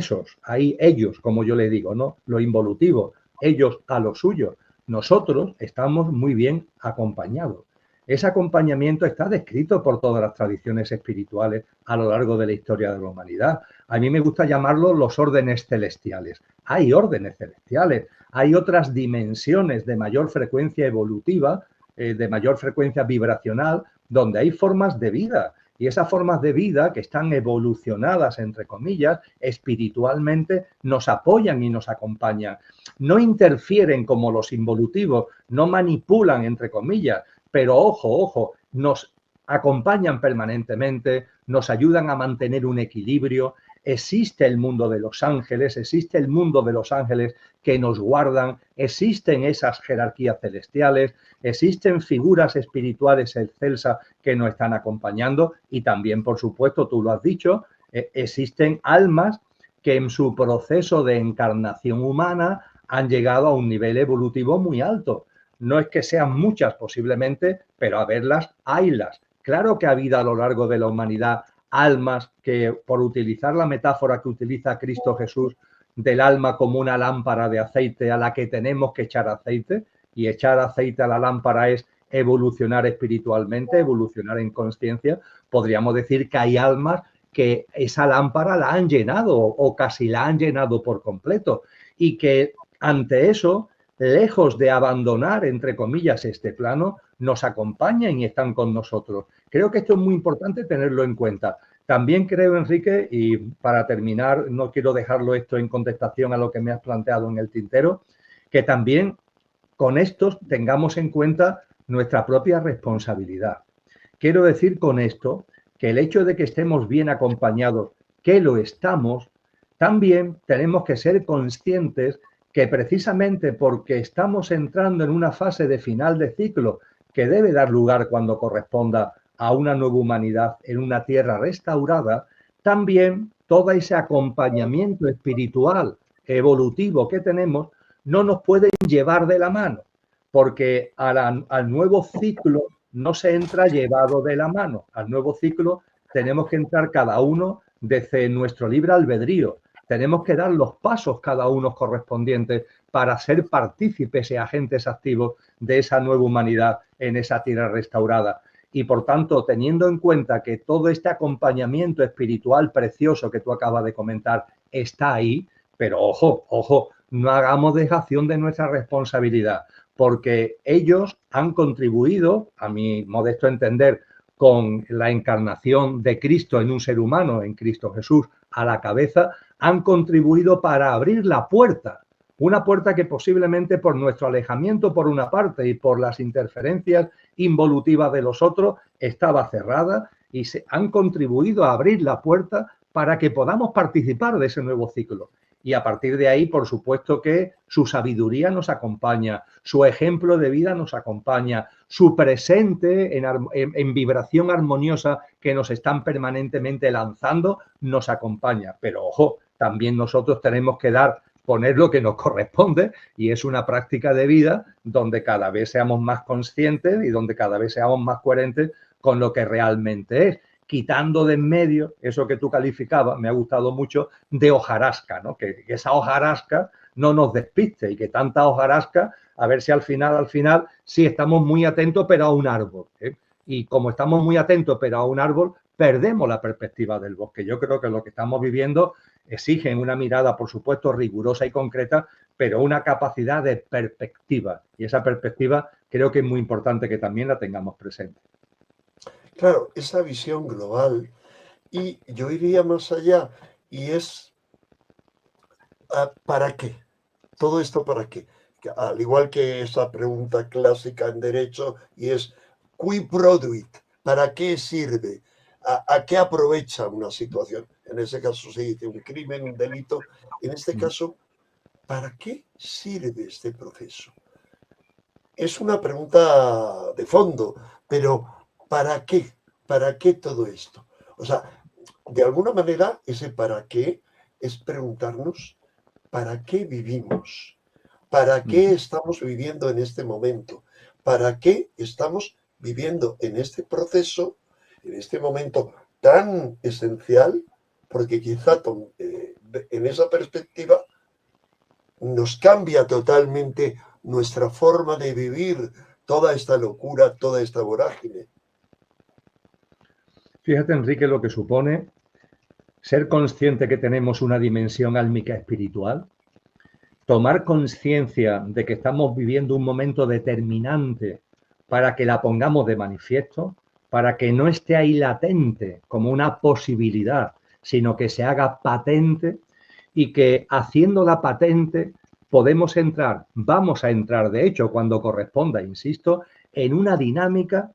ahí ellos, como yo le digo, ¿no? Lo involutivo, ellos a lo suyo. Nosotros estamos muy bien acompañados. Ese acompañamiento está descrito por todas las tradiciones espirituales a lo largo de la historia de la humanidad. A mí me gusta llamarlo los órdenes celestiales. Hay órdenes celestiales, hay otras dimensiones de mayor frecuencia evolutiva, de mayor frecuencia vibracional, donde hay formas de vida. Y esas formas de vida que están evolucionadas, entre comillas, espiritualmente, nos apoyan y nos acompañan. No interfieren como los involutivos, no manipulan, entre comillas, pero ojo, nos acompañan permanentemente, nos ayudan a mantener un equilibrio. Existe el mundo de los ángeles, que nos guardan, existen esas jerarquías celestiales, existen figuras espirituales excelsas que nos están acompañando y también, por supuesto, tú lo has dicho, existen almas que en su proceso de encarnación humana han llegado a un nivel evolutivo muy alto. No es que sean muchas posiblemente, pero a verlas, haylas. Claro que ha habido a lo largo de la humanidad almas que, por utilizar la metáfora que utiliza Cristo Jesús del alma como una lámpara de aceite a la que tenemos que echar aceite, y echar aceite a la lámpara es evolucionar espiritualmente, evolucionar en conciencia, podríamos decir que hay almas que esa lámpara la han llenado o casi la han llenado por completo y que ante eso, lejos de abandonar, entre comillas, este plano, nos acompañan y están con nosotros. Creo que esto es muy importante tenerlo en cuenta. También creo, Enrique, y para terminar, no quiero dejarlo esto en contestación a lo que me has planteado en el tintero, que también con estos tengamos en cuenta nuestra propia responsabilidad. Quiero decir con esto que el hecho de que estemos bien acompañados, que lo estamos, también tenemos que ser conscientes que precisamente porque estamos entrando en una fase de final de ciclo que debe dar lugar cuando corresponda a una nueva humanidad en una tierra restaurada, también todo ese acompañamiento espiritual, evolutivo que tenemos, no nos pueden llevar de la mano, porque al nuevo ciclo no se entra llevado de la mano. Al nuevo ciclo tenemos que entrar cada uno desde nuestro libre albedrío. Tenemos que dar los pasos cada uno correspondientes para ser partícipes y agentes activos de esa nueva humanidad en esa tierra restaurada. Y por tanto, teniendo en cuenta que todo este acompañamiento espiritual precioso que tú acabas de comentar está ahí, pero ojo, ojo, no hagamos dejación de nuestra responsabilidad, porque ellos han contribuido, a mi modesto entender, con la encarnación de Cristo en un ser humano, en Cristo Jesús, a la cabeza, han contribuido para abrir la puerta, una puerta que posiblemente por nuestro alejamiento por una parte y por las interferencias involutivas de los otros estaba cerrada y se han contribuido a abrir la puerta para que podamos participar de ese nuevo ciclo. Y a partir de ahí, por supuesto que su sabiduría nos acompaña, su ejemplo de vida nos acompaña, su presente en vibración armoniosa que nos están permanentemente lanzando nos acompaña. Pero ojo, también nosotros tenemos que poner lo que nos corresponde y es una práctica de vida donde cada vez seamos más conscientes y donde cada vez seamos más coherentes con lo que realmente es, quitando de en medio eso que tú calificabas, me ha gustado mucho, de hojarasca, ¿no? Que esa hojarasca no nos despiste y que tanta hojarasca, a ver si al final, sí estamos muy atentos pero a un árbol, ¿eh? Y como estamos muy atentos pero a un árbol, perdemos la perspectiva del bosque. Yo creo que lo que estamos viviendo exige una mirada, por supuesto, rigurosa y concreta, pero una capacidad de perspectiva. Y esa perspectiva creo que es muy importante que también la tengamos presente. Claro, esa visión global, y yo iría más allá, y es ¿para qué? ¿Todo esto para qué? Al igual que esa pregunta clásica en derecho, y es ¿qui prodeuit? ¿Para qué sirve? ¿A qué aprovecha una situación? En ese caso se dice un crimen, un delito. En este caso, ¿para qué sirve este proceso? Es una pregunta de fondo, pero ¿para qué? ¿Para qué todo esto? O sea, de alguna manera ese para qué es preguntarnos ¿para qué vivimos? ¿Para qué estamos viviendo en este momento? ¿Para qué estamos viviendo en este proceso, en este momento tan esencial? Porque quizá en esa perspectiva nos cambia totalmente nuestra forma de vivir toda esta locura, toda esta vorágine. Fíjate, Enrique, lo que supone ser consciente que tenemos una dimensión álmica espiritual, tomar conciencia de que estamos viviendo un momento determinante para que la pongamos de manifiesto, para que no esté ahí latente como una posibilidad, sino que se haga patente y que haciéndola patente podemos entrar, vamos a entrar de hecho cuando corresponda, insisto, en una dinámica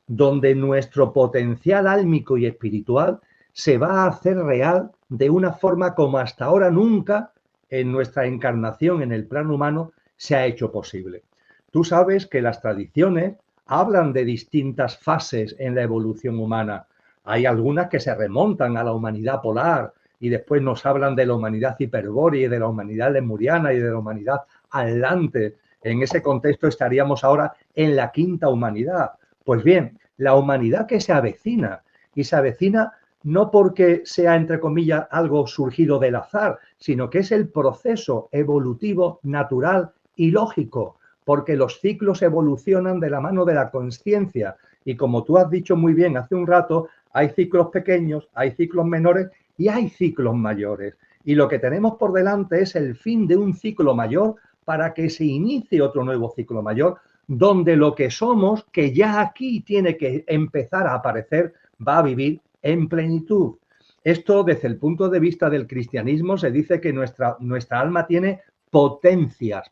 donde nuestro potencial álmico y espiritual se va a hacer real de una forma como hasta ahora nunca en nuestra encarnación en el plano humano se ha hecho posible. Tú sabes que las tradiciones hablan de distintas fases en la evolución humana. Hay algunas que se remontan a la humanidad polar y después nos hablan de la humanidad hiperbórea y de la humanidad lemuriana y de la humanidad atlante. En ese contexto estaríamos ahora en la quinta humanidad. Pues bien, la humanidad que se avecina, y se avecina no porque sea, entre comillas, algo surgido del azar, sino que es el proceso evolutivo natural y lógico, porque los ciclos evolucionan de la mano de la consciencia. Y como tú has dicho muy bien hace un rato, hay ciclos pequeños, hay ciclos menores y hay ciclos mayores. Y lo que tenemos por delante es el fin de un ciclo mayor para que se inicie otro nuevo ciclo mayor, donde lo que somos, que ya aquí tiene que empezar a aparecer, va a vivir en plenitud. Esto, desde el punto de vista del cristianismo, se dice que nuestra alma tiene potencias,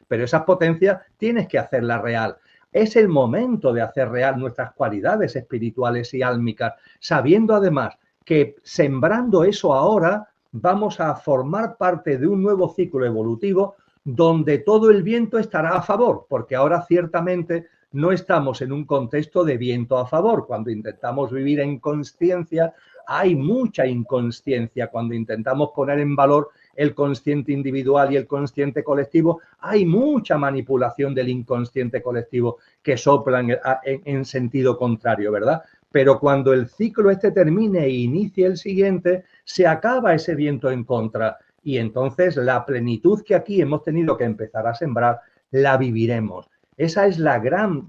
pero esas potencias tienes que hacerlas real. Es el momento de hacer real nuestras cualidades espirituales y álmicas, sabiendo además que sembrando eso ahora vamos a formar parte de un nuevo ciclo evolutivo donde todo el viento estará a favor, porque ahora ciertamente no estamos en un contexto de viento a favor. Cuando intentamos vivir en consciencia, hay mucha inconsciencia. Cuando intentamos poner en valor el consciente individual y el consciente colectivo, hay mucha manipulación del inconsciente colectivo que sopla en sentido contrario, ¿verdad? Pero cuando el ciclo este termine e inicie el siguiente, se acaba ese viento en contra y entonces la plenitud que aquí hemos tenido que empezar a sembrar, la viviremos. Esa es la gran...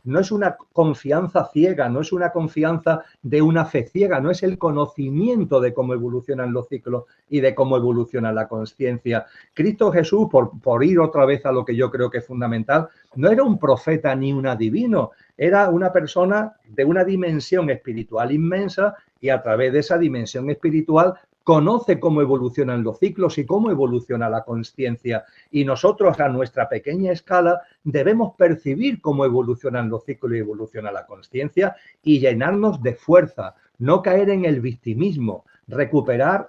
no es una confianza ciega, no es una confianza de una fe ciega, no es el conocimiento de cómo evolucionan los ciclos y de cómo evoluciona la consciencia. Cristo Jesús, por ir otra vez a lo que yo creo que es fundamental, no era un profeta ni un adivino, era una persona de una dimensión espiritual inmensa y a través de esa dimensión espiritual conoce cómo evolucionan los ciclos y cómo evoluciona la consciencia. Y nosotros, a nuestra pequeña escala, debemos percibir cómo evolucionan los ciclos y evoluciona la consciencia y llenarnos de fuerza, no caer en el victimismo, recuperar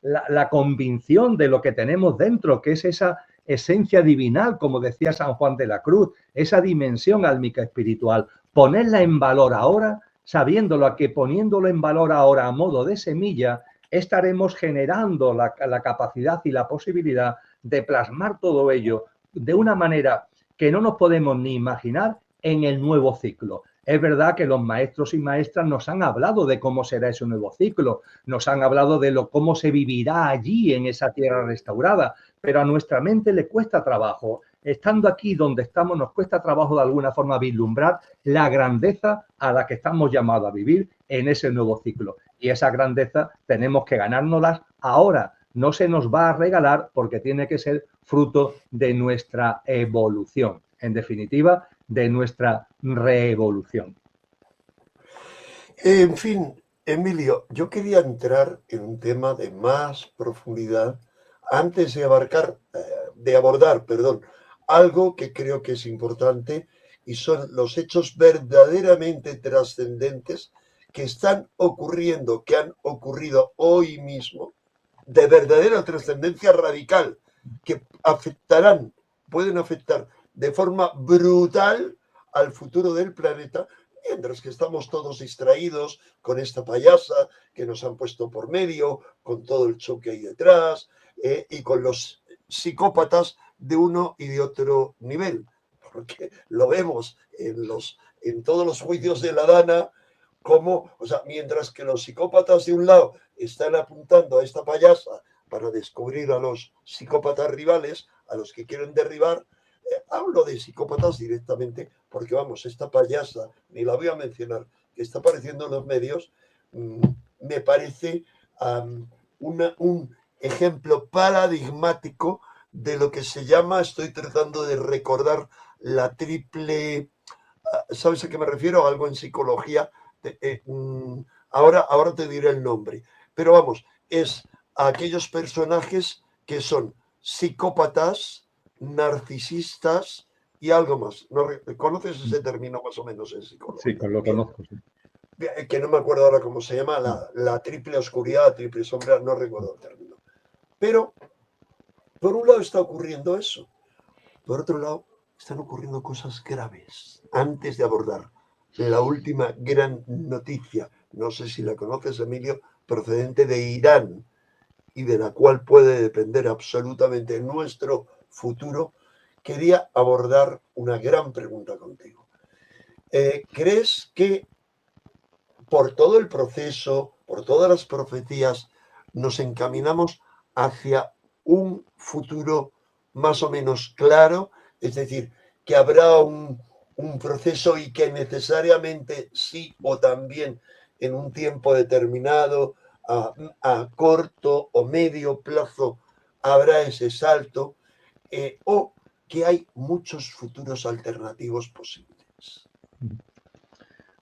la convicción de lo que tenemos dentro, que es esa esencia divinal, como decía San Juan de la Cruz, esa dimensión álmica espiritual, ponerla en valor ahora, sabiéndolo que poniéndolo en valor ahora a modo de semilla, estaremos generando la capacidad y la posibilidad de plasmar todo ello de una manera que no nos podemos ni imaginar en el nuevo ciclo. Es verdad que los maestros y maestras nos han hablado de cómo será ese nuevo ciclo, nos han hablado de cómo se vivirá allí en esa tierra restaurada, pero a nuestra mente le cuesta trabajo. Estando aquí donde estamos, nos cuesta trabajo de alguna forma vislumbrar la grandeza a la que estamos llamados a vivir en ese nuevo ciclo. Y esa grandeza tenemos que ganárnoslas ahora. No se nos va a regalar porque tiene que ser fruto de nuestra evolución. En definitiva, de nuestra reevolución. En fin, Emilio, yo quería entrar en un tema de más profundidad antes de abordar, algo que creo que es importante y son los hechos verdaderamente trascendentes que están ocurriendo, que han ocurrido hoy mismo, de verdadera trascendencia radical, que pueden afectar de forma brutal al futuro del planeta, mientras que estamos todos distraídos con esta payasa que nos han puesto por medio, con todo el show que hay detrás y con los psicópatas de uno y de otro nivel, porque lo vemos en todos los juicios de la Dana, como, o sea, mientras que los psicópatas de un lado están apuntando a esta payasa para descubrir a los psicópatas rivales, a los que quieren derribar, hablo de psicópatas directamente, porque vamos, esta payasa, ni la voy a mencionar, que está apareciendo en los medios, me parece un ejemplo paradigmático de lo que se llama, estoy tratando de recordar la triple, ¿sabes a qué me refiero? Algo en psicología, ahora te diré el nombre, pero vamos, es a aquellos personajes que son psicópatas, narcisistas y algo más. ¿No conoces ese término más o menos en psicología? Sí, lo conozco. Sí. Que no me acuerdo ahora cómo se llama, la triple oscuridad, triple sombra, no recuerdo el término. Pero, por un lado está ocurriendo eso. Por otro lado, están ocurriendo cosas graves. Antes de abordar la última gran noticia, no sé si la conoces, Emilio, procedente de Irán y de la cual puede depender absolutamente nuestro futuro, quería abordar una gran pregunta contigo. ¿Crees que por todo el proceso, por todas las profecías, nos encaminamos hacia un futuro más o menos claro? Es decir, que habrá un proceso y que necesariamente sí o también en un tiempo determinado, a corto o medio plazo, habrá ese salto, o que hay muchos futuros alternativos posibles.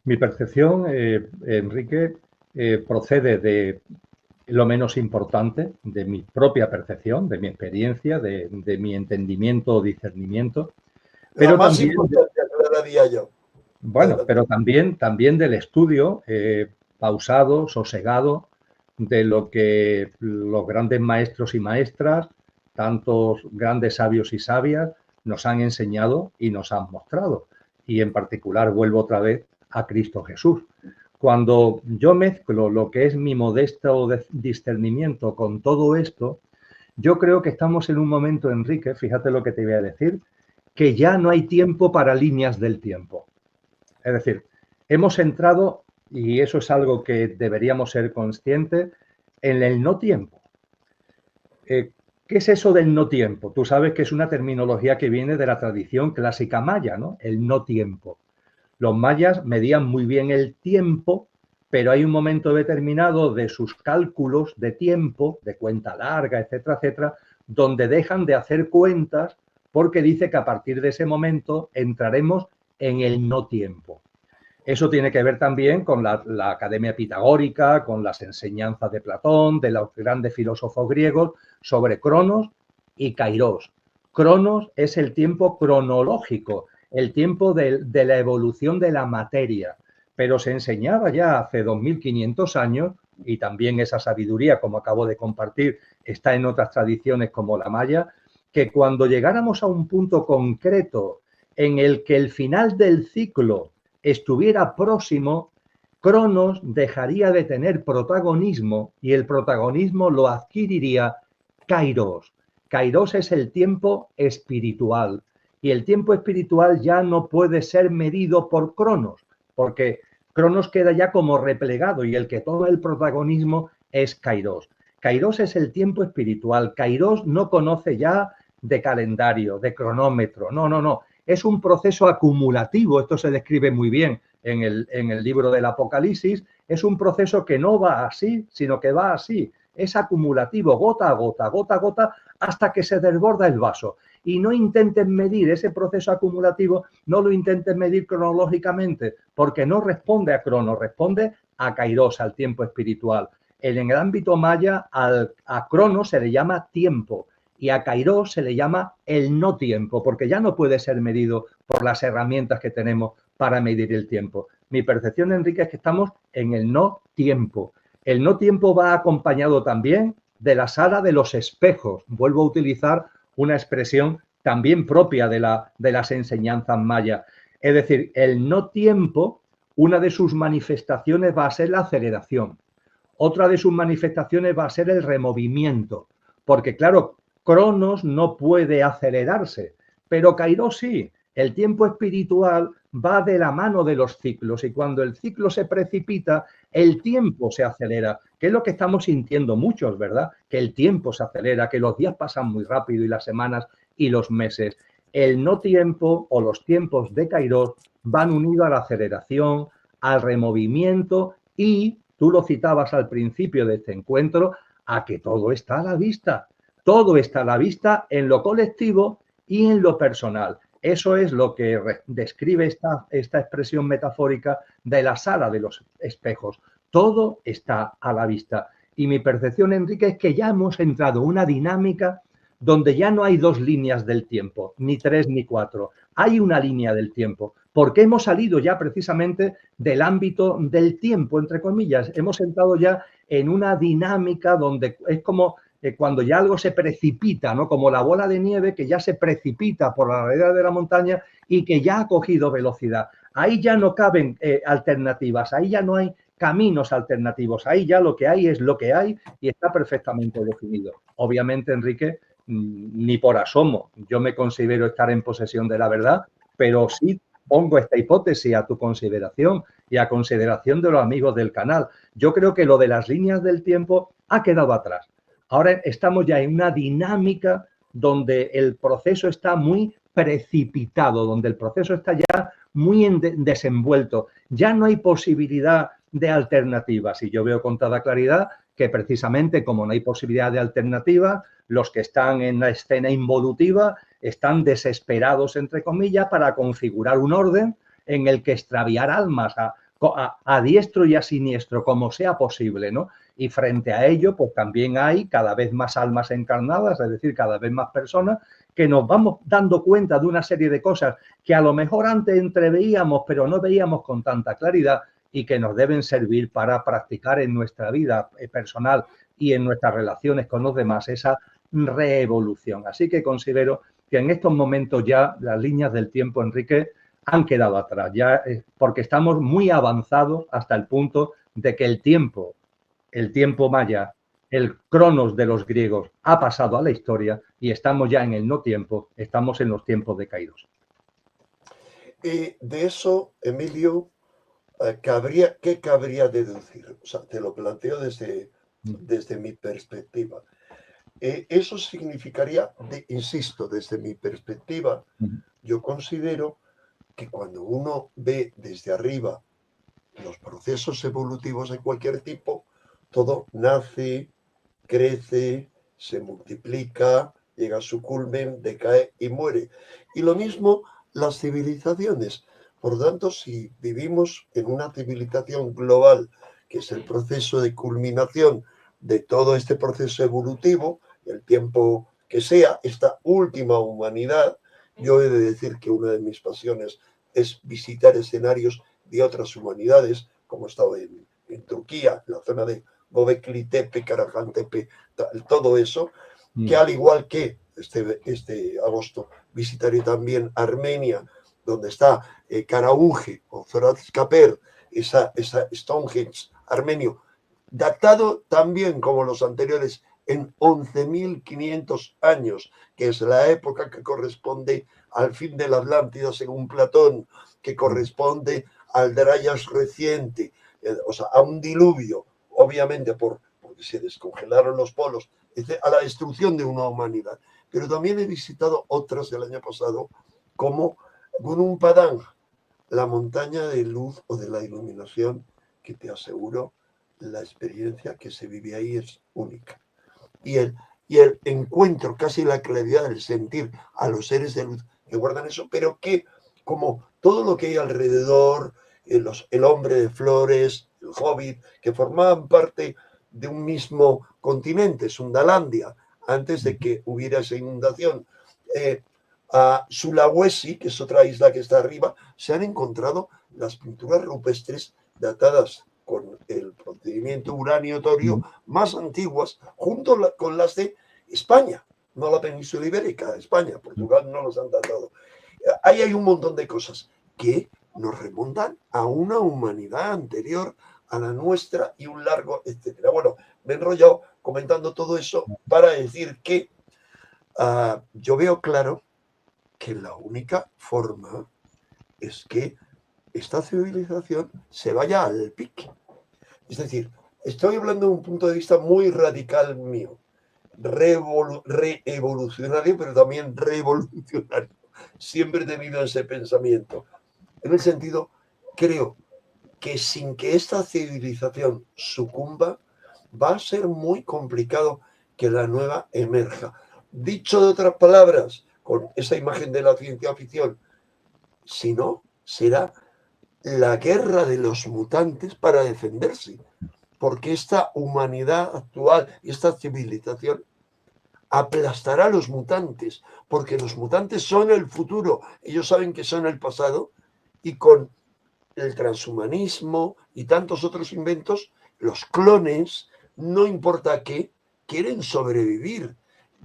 Mi percepción, Enrique, procede de lo menos importante, de mi propia percepción, de mi experiencia, de mi entendimiento o discernimiento. Pero la más también, importante, aclararía yo. bueno, pero también del estudio pausado, sosegado, de lo que los grandes maestros y maestras, tantos grandes sabios y sabias, nos han enseñado y nos han mostrado. Y en particular vuelvo otra vez a Cristo Jesús. Cuando yo mezclo lo que es mi modesto discernimiento con todo esto, yo creo que estamos en un momento, Enrique, fíjate lo que te voy a decir, que ya no hay tiempo para líneas del tiempo. Es decir, hemos entrado, y eso es algo que deberíamos ser conscientes, en el no tiempo. ¿Qué es eso del no tiempo? Tú sabes que es una terminología que viene de la tradición clásica maya, ¿no? El no tiempo. Los mayas medían muy bien el tiempo, pero hay un momento determinado de sus cálculos de tiempo, de cuenta larga, etcétera, etcétera, donde dejan de hacer cuentas porque dice que a partir de ese momento entraremos en el no tiempo. Eso tiene que ver también con la Academia Pitagórica, con las enseñanzas de Platón, de los grandes filósofos griegos, sobre Cronos y Kairos. Cronos es el tiempo cronológico, el tiempo de la evolución de la materia, pero se enseñaba ya hace 2500 años, y también esa sabiduría, como acabo de compartir, está en otras tradiciones como la maya, que cuando llegáramos a un punto concreto en el que el final del ciclo estuviera próximo, Cronos dejaría de tener protagonismo y el protagonismo lo adquiriría Kairos. Kairos es el tiempo espiritual y el tiempo espiritual ya no puede ser medido por Cronos, porque Cronos queda ya como replegado y el que toma el protagonismo es Kairos. Kairos es el tiempo espiritual. Kairos no conoce ya de calendario, de cronómetro. No, no, no. Es un proceso acumulativo. Esto se describe muy bien en el libro del Apocalipsis. Es un proceso que no va así, sino que va así. Es acumulativo, gota a gota, gota a gota, hasta que se desborda el vaso. Y no intenten medir ese proceso acumulativo, no lo intenten medir cronológicamente, porque no responde a Cronos, responde a Kairos, al tiempo espiritual. En el ámbito maya, a Cronos se le llama tiempo y a Kairos se le llama el no tiempo, porque ya no puede ser medido por las herramientas que tenemos para medir el tiempo. Mi percepción, Enrique, es que estamos en el no tiempo. El no tiempo va acompañado también de la sala de los espejos. Vuelvo a utilizar una expresión también propia de las enseñanzas mayas. Es decir, el no tiempo, una de sus manifestaciones va a ser la aceleración. Otra de sus manifestaciones va a ser el removimiento. Porque, claro, Cronos no puede acelerarse, pero Kairos sí. El tiempo espiritual va de la mano de los ciclos y cuando el ciclo se precipita, el tiempo se acelera, que es lo que estamos sintiendo muchos, ¿verdad? Que el tiempo se acelera, que los días pasan muy rápido y las semanas y los meses. El no tiempo o los tiempos de Kairos van unidos a la aceleración, al removimiento y, tú lo citabas al principio de este encuentro, a que todo está a la vista. Todo está a la vista en lo colectivo y en lo personal. Eso es lo que describe esta expresión metafórica de la sala de los espejos. Todo está a la vista. Y mi percepción, Enrique, es que ya hemos entrado en una dinámica donde ya no hay dos líneas del tiempo, ni tres ni cuatro. Hay una línea del tiempo, porque hemos salido ya precisamente del ámbito del tiempo, entre comillas. Hemos entrado ya en una dinámica donde es como cuando ya algo se precipita, ¿no? Como la bola de nieve que ya se precipita por la ladera de la montaña y que ya ha cogido velocidad. Ahí ya no caben alternativas, ahí ya no hay caminos alternativos, ahí ya lo que hay es lo que hay y está perfectamente definido. Obviamente, Enrique, ni por asomo yo me considero estar en posesión de la verdad, pero sí pongo esta hipótesis a tu consideración y a consideración de los amigos del canal. Yo creo que lo de las líneas del tiempo ha quedado atrás. Ahora estamos ya en una dinámica donde el proceso está muy precipitado, donde el proceso está ya muy desenvuelto. Ya no hay posibilidad de alternativas y yo veo con toda claridad que precisamente como no hay posibilidad de alternativa, los que están en la escena involutiva están desesperados, entre comillas, para configurar un orden en el que extraviar almas a diestro y a siniestro, como sea posible, ¿no? Y frente a ello, pues también hay cada vez más almas encarnadas, es decir, cada vez más personas que nos vamos dando cuenta de una serie de cosas que a lo mejor antes entreveíamos, pero no veíamos con tanta claridad y que nos deben servir para practicar en nuestra vida personal y en nuestras relaciones con los demás esa reevolución. Así que considero que en estos momentos ya las líneas del tiempo, Enrique, han quedado atrás, ya porque estamos muy avanzados hasta el punto de que el tiempo maya, el cronos de los griegos, ha pasado a la historia y estamos ya en el no tiempo, estamos en los tiempos decaídos. Y de eso, Emilio, ¿qué cabría deducir? O sea, te lo planteo desde mi perspectiva. Eso significaría, insisto, desde mi perspectiva, yo considero que cuando uno ve desde arriba los procesos evolutivos de cualquier tipo, todo nace, crece, se multiplica, llega a su culmen, decae y muere. Y lo mismo las civilizaciones. Por lo tanto, si vivimos en una civilización global, que es el proceso de culminación de todo este proceso evolutivo, el tiempo que sea, esta última humanidad, yo he de decir que una de mis pasiones es visitar escenarios de otras humanidades, como he estado en Turquía, en la zona de Göbekli Tepe, Karahantepe, todo eso, que al igual que este agosto visitaré también Armenia, donde está Karaunge o Zoratzkaper, esa Stonehenge armenio, datado también como los anteriores en 11.500 años, que es la época que corresponde al fin de la Atlántida según Platón, que corresponde al Dryas reciente, o sea, a un diluvio, obviamente porque se descongelaron los polos, a la destrucción de una humanidad. Pero también he visitado otras del año pasado, como Gunung Padang, la montaña de luz o de la iluminación, que te aseguro, la experiencia que se vive ahí es única. Y el encuentro, casi la claridad del sentir a los seres de luz que guardan eso, pero que como todo lo que hay alrededor, el hombre de flores, el hobbit, que formaban parte de un mismo continente, Sundalandia, antes de que hubiera esa inundación. A Sulawesi, que es otra isla que está arriba, se han encontrado las pinturas rupestres datadas con el procedimiento uranio-torio más antiguas, junto con las de España, no la península ibérica, España, Portugal no los han datado. Ahí hay un montón de cosas que nos remontan a una humanidad anterior a la nuestra y un largo, etcétera. Bueno, me he enrollado comentando todo eso para decir que yo veo claro que la única forma es que esta civilización se vaya al pique. Es decir, estoy hablando de un punto de vista muy radical mío, reevolucionario, pero también revolucionario. Siempre he tenido ese pensamiento. En el sentido, creo que sin que esta civilización sucumba, va a ser muy complicado que la nueva emerja. Dicho de otras palabras, con esa imagen de la ciencia ficción, si no, será la guerra de los mutantes para defenderse, porque esta humanidad actual y esta civilización aplastará a los mutantes, porque los mutantes son el futuro, ellos saben que son el pasado, y con el transhumanismo y tantos otros inventos, los clones, no importa qué, quieren sobrevivir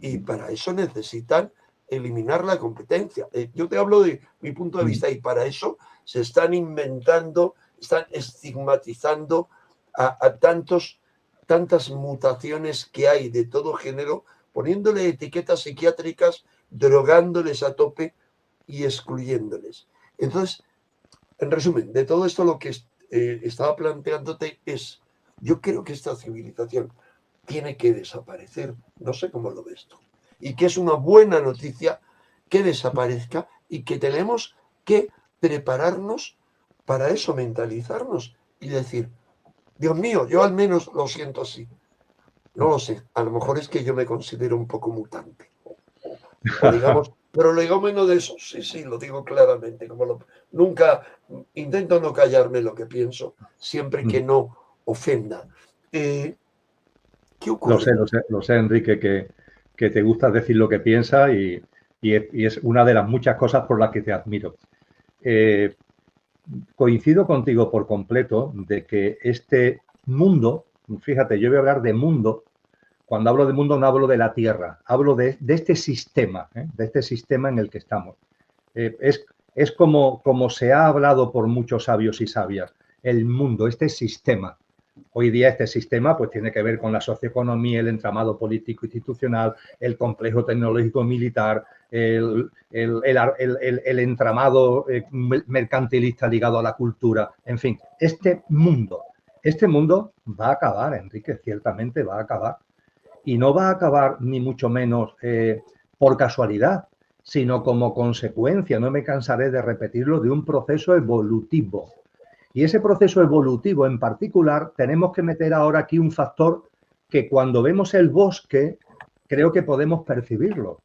y para eso necesitan eliminar la competencia. Yo te hablo de mi punto de vista y para eso se están inventando, están estigmatizando a tantas mutaciones que hay de todo género, poniéndole etiquetas psiquiátricas, drogándoles a tope y excluyéndoles. Entonces, en resumen, de todo esto lo que estaba planteándote es, yo creo que esta civilización tiene que desaparecer, no sé cómo lo ves tú, y que es una buena noticia que desaparezca y que tenemos que prepararnos para eso, mentalizarnos y decir, Dios mío, yo al menos lo siento así. No lo sé, a lo mejor es que yo me considero un poco mutante. O digamos, pero lo digo menos de eso, sí, lo digo claramente. Nunca intento no callarme lo que pienso, siempre que no ofenda. ¿Qué ocurre? Lo sé, Enrique, que te gusta decir lo que piensas y es una de las muchas cosas por las que te admiro. Coincido contigo por completo de que este mundo, fíjate, yo voy a hablar de mundo. Cuando hablo de mundo no hablo de la Tierra, hablo de este sistema, de este sistema en el que estamos. Es como se ha hablado por muchos sabios y sabias, el mundo, este sistema. Hoy día este sistema pues tiene que ver con la socioeconomía, el entramado político institucional, el complejo tecnológico militar, el entramado mercantilista ligado a la cultura, en fin, este mundo va a acabar, Enrique, ciertamente va a acabar. Y no va a acabar ni mucho menos por casualidad, sino como consecuencia, no me cansaré de repetirlo, de un proceso evolutivo. Y ese proceso evolutivo en particular tenemos que meter ahora aquí un factor que cuando vemos el bosque creo que podemos percibirlo.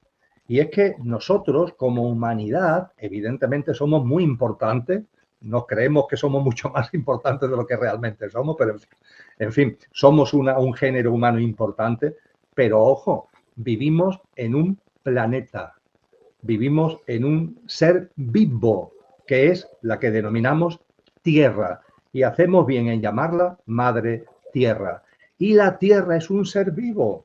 Y es que nosotros como humanidad evidentemente somos muy importantes, nos creemos que somos mucho más importantes de lo que realmente somos, pero en fin, somos un género humano importante. Pero ojo, vivimos en un planeta, vivimos en un ser vivo, que es la que denominamos Tierra, y hacemos bien en llamarla Madre Tierra. Y la Tierra es un ser vivo.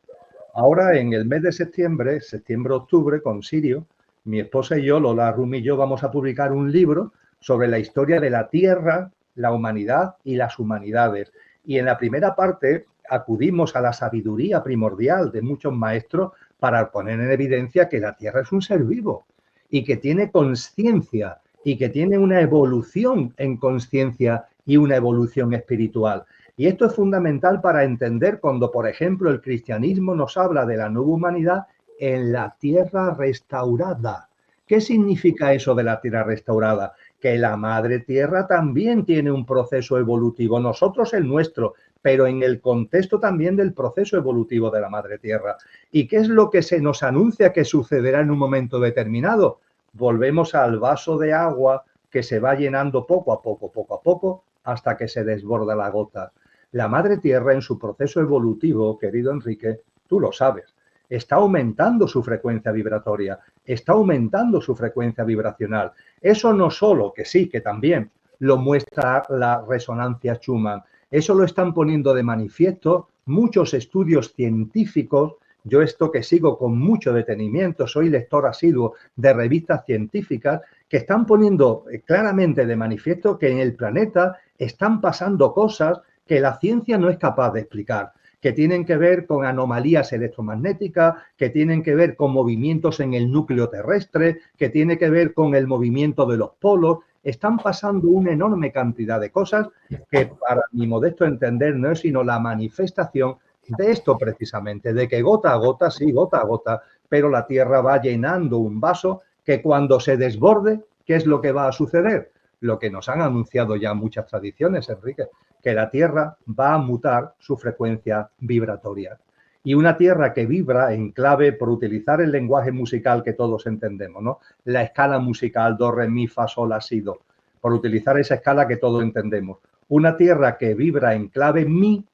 Ahora en el mes de septiembre-octubre, con Sirio, mi esposa y yo, Lola Rumi y yo, vamos a publicar un libro sobre la historia de la Tierra, la humanidad y las humanidades. Y en la primera parte acudimos a la sabiduría primordial de muchos maestros para poner en evidencia que la Tierra es un ser vivo y que tiene conciencia y que tiene una evolución en conciencia y una evolución espiritual. Y esto es fundamental para entender cuando, por ejemplo, el cristianismo nos habla de la nueva humanidad en la tierra restaurada. ¿Qué significa eso de la tierra restaurada? Que la madre tierra también tiene un proceso evolutivo, nosotros el nuestro, pero en el contexto también del proceso evolutivo de la madre tierra. ¿Y qué es lo que se nos anuncia que sucederá en un momento determinado? Volvemos al vaso de agua que se va llenando poco a poco, hasta que se desborda la gota. La madre tierra en su proceso evolutivo, querido Enrique, tú lo sabes, está aumentando su frecuencia vibratoria, está aumentando su frecuencia vibracional. Eso no solo, que sí, que también lo muestra la resonancia Schumann, eso lo están poniendo de manifiesto muchos estudios científicos. Yo esto que sigo con mucho detenimiento, soy lector asiduo de revistas científicas que están poniendo claramente de manifiesto que en el planeta están pasando cosas que la ciencia no es capaz de explicar, que tienen que ver con anomalías electromagnéticas, que tienen que ver con movimientos en el núcleo terrestre, que tiene que ver con el movimiento de los polos. Están pasando una enorme cantidad de cosas que, para mi modesto entender, no es sino la manifestación de esto precisamente, de que gota a gota, sí, gota a gota, pero la Tierra va llenando un vaso que cuando se desborde, ¿qué es lo que va a suceder? Lo que nos han anunciado ya muchas tradiciones, Enrique, que la Tierra va a mutar su frecuencia vibratoria. Y una Tierra que vibra en clave, por utilizar el lenguaje musical que todos entendemos, ¿no? La escala musical do, re, mi, fa, sol, la, si, do, por utilizar esa escala que todos entendemos. Una Tierra que vibra en clave mi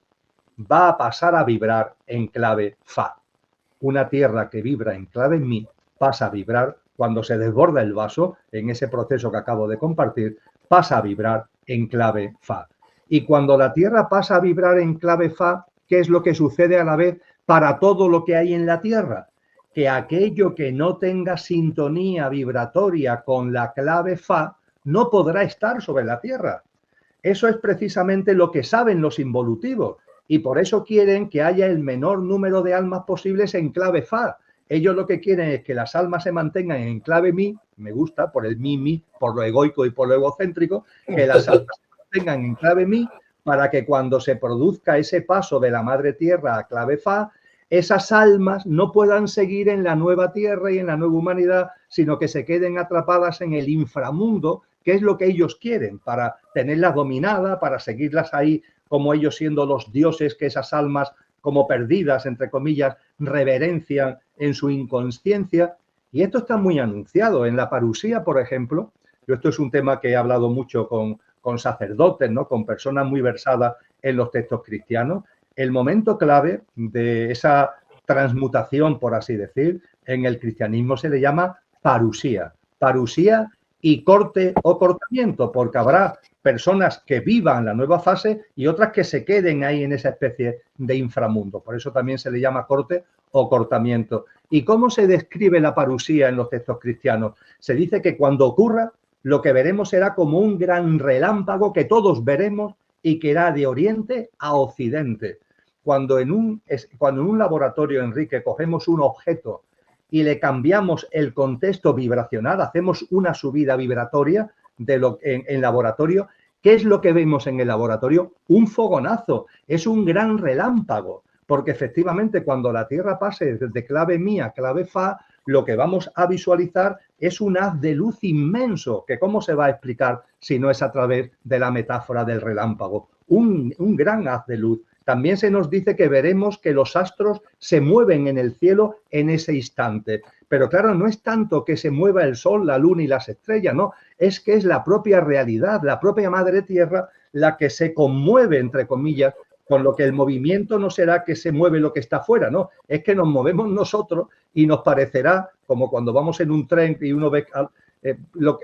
va a pasar a vibrar en clave fa. Una Tierra que vibra en clave mi pasa a vibrar cuando se desborda el vaso, en ese proceso que acabo de compartir, pasa a vibrar en clave fa. Y cuando la Tierra pasa a vibrar en clave fa, ¿qué es lo que sucede a la vez? para todo lo que hay en la Tierra, que aquello que no tenga sintonía vibratoria con la clave Fa no podrá estar sobre la Tierra. Eso es precisamente lo que saben los involutivos y por eso quieren que haya el menor número de almas posibles en clave Fa. Ellos lo que quieren es que las almas se mantengan en clave Mi, me gusta, por el Mi, por lo egoico y por lo egocéntrico, que las almas se mantengan en clave Mi para que cuando se produzca ese paso de la Madre Tierra a clave Fa, esas almas no puedan seguir en la nueva Tierra y en la nueva humanidad, sino que se queden atrapadas en el inframundo, que es lo que ellos quieren, para tenerlas dominadas, para seguirlas ahí como ellos siendo los dioses que esas almas, como perdidas, entre comillas, reverencian en su inconsciencia. Y esto está muy anunciado. En la parusía, por ejemplo, esto es un tema que he hablado mucho con sacerdotes, ¿no? Con personas muy versadas en los textos cristianos. El momento clave de esa transmutación, por así decir, en el cristianismo se le llama parusía. Parusía y corte o cortamiento, porque habrá personas que vivan la nueva fase y otras que se queden ahí en esa especie de inframundo. Por eso también se le llama corte o cortamiento. ¿Y cómo se describe la parusía en los textos cristianos? Se dice que cuando ocurra, lo que veremos será como un gran relámpago que todos veremos y que irá de oriente a occidente. Cuando en un laboratorio, Enrique, cogemos un objeto y le cambiamos el contexto vibracional, hacemos una subida vibratoria en laboratorio, ¿qué es lo que vemos en el laboratorio? Un fogonazo, es un gran relámpago, porque efectivamente cuando la Tierra pase desde clave Mi a clave Fa, lo que vamos a visualizar es un haz de luz inmenso, que ¿cómo se va a explicar si no es a través de la metáfora del relámpago? Un gran haz de luz. También se nos dice que veremos que los astros se mueven en el cielo en ese instante. Pero claro, no es tanto que se mueva el sol, la luna y las estrellas, no. Es que es la propia realidad, la propia Madre Tierra, la que se conmueve, entre comillas, con lo que el movimiento no será que se mueve lo que está afuera, no. Es que nos movemos nosotros y nos parecerá, como cuando vamos en un tren y uno ve...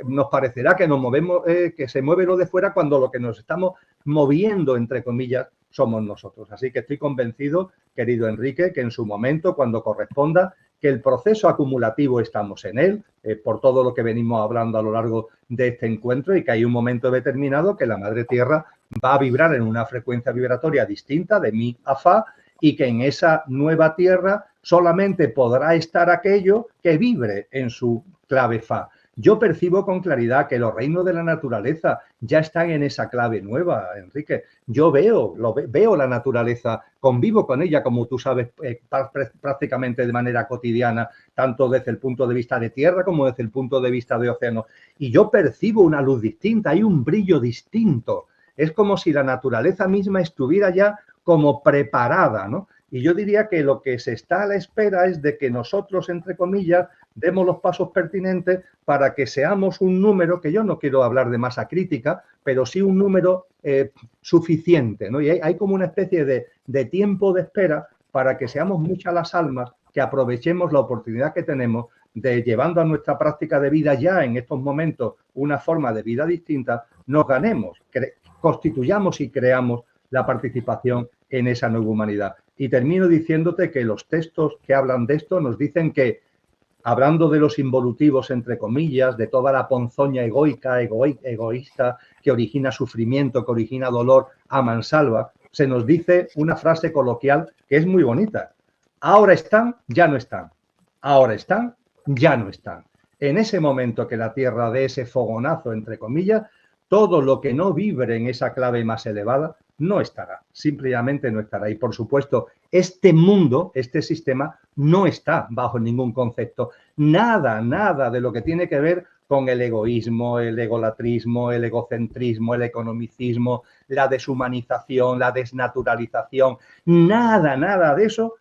nos parecerá que nos movemos, que se mueve lo de fuera cuando lo que nos estamos moviendo, entre comillas, somos nosotros. Así que estoy convencido, querido Enrique, que en su momento, cuando corresponda, que el proceso acumulativo estamos en él, por todo lo que venimos hablando a lo largo de este encuentro, y que hay un momento determinado que la Madre Tierra va a vibrar en una frecuencia vibratoria distinta de Mi a Fa, y que en esa nueva Tierra solamente podrá estar aquello que vibre en su clave Fa. Yo percibo con claridad que los reinos de la naturaleza ya están en esa clave nueva, Enrique. Yo veo la naturaleza, convivo con ella, como tú sabes, prácticamente de manera cotidiana, tanto desde el punto de vista de tierra como desde el punto de vista de océano. Y yo percibo una luz distinta, hay un brillo distinto. Es como si la naturaleza misma estuviera ya como preparada, ¿no? Y yo diría que lo que se está a la espera es de que nosotros, entre comillas, demos los pasos pertinentes para que seamos un número, que yo no quiero hablar de masa crítica, pero sí un número suficiente, ¿no? Y hay como una especie de tiempo de espera para que seamos muchas las almas que aprovechemos la oportunidad que tenemos de, llevando a nuestra práctica de vida ya en estos momentos una forma de vida distinta, nos ganemos, constituyamos y creamos la participación en esa nueva humanidad. Y termino diciéndote que los textos que hablan de esto nos dicen que, hablando de los involutivos, entre comillas, de toda la ponzoña egoísta que origina sufrimiento, que origina dolor a mansalva, se nos dice una frase coloquial que es muy bonita. Ahora están, ya no están. Ahora están, ya no están. En ese momento que la Tierra dé ese fogonazo, entre comillas, todo lo que no vibre en esa clave más elevada no estará, simplemente no estará. Y por supuesto, este mundo, este sistema, no está bajo ningún concepto. Nada de lo que tiene que ver con el egoísmo, el egolatrismo, el egocentrismo, el economicismo, la deshumanización, la desnaturalización, nada de eso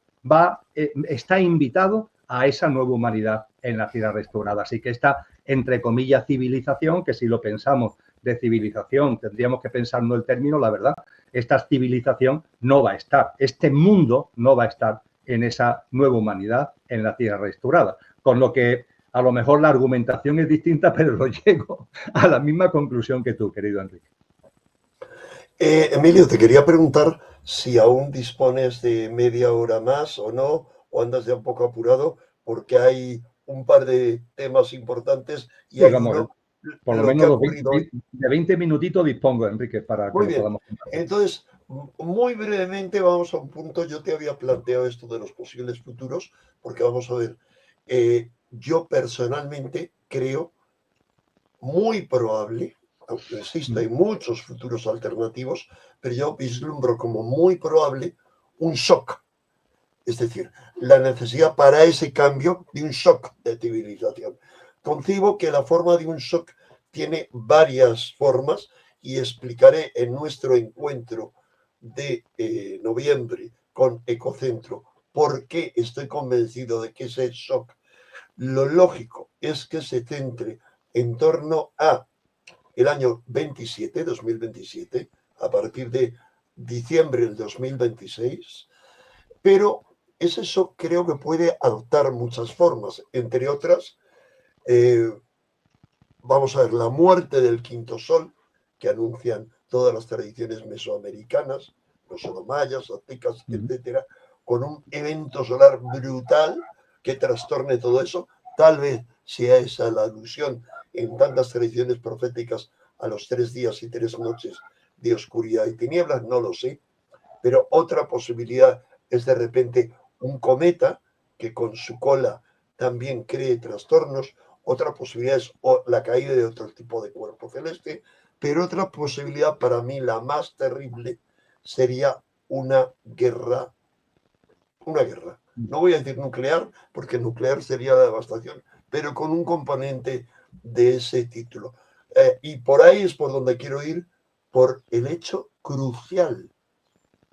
está invitado a esa nueva humanidad en la Tierra restaurada. Así que esta, entre comillas, civilización, que si lo pensamos de civilización, tendríamos que pensar no el término, la verdad, esta civilización no va a estar, este mundo no va a estar en esa nueva humanidad en la Tierra restaurada. Con lo que a lo mejor la argumentación es distinta, pero lo llego a la misma conclusión que tú, querido Enrique. Emilio, te quería preguntar si aún dispones de media hora más o no, o andas ya un poco apurado, porque hay un par de temas importantes y Sí, hay vamos, uno, por lo lo que menos ha ocurrido hoy. de 20 minutitos dispongo, Enrique, para que Muy lo bien. podamos compartir. Entonces, muy brevemente vamos a un punto. Yo te había planteado esto de los posibles futuros, porque vamos a ver, yo personalmente creo muy probable, aunque insisto, hay muchos futuros alternativos, pero yo vislumbro como muy probable un shock. Es decir, la necesidad para ese cambio de un shock de civilización. Concibo que la forma de un shock tiene varias formas y explicaré en nuestro encuentro de noviembre con Ecocentro por qué estoy convencido de que ese shock, lo lógico es que se centre en torno a el año 27, 2027, a partir de diciembre del 2026, pero ese shock creo que puede adoptar muchas formas, entre otras, eh, vamos a ver, la muerte del quinto sol, que anuncian todas las tradiciones mesoamericanas, los mayas, aztecas, etcétera, con un evento solar brutal que trastorne todo eso. Tal vez sea esa la alusión en tantas tradiciones proféticas a los 3 días y 3 noches de oscuridad y tinieblas, no lo sé, pero otra posibilidad es de repente un cometa que con su cola también cree trastornos, otra posibilidad es la caída de otro tipo de cuerpo celeste, pero otra posibilidad para mí la más terrible sería una guerra. No voy a decir nuclear, porque nuclear sería la devastación, pero con un componente de ese título. Y por ahí es por donde quiero ir, por el hecho crucial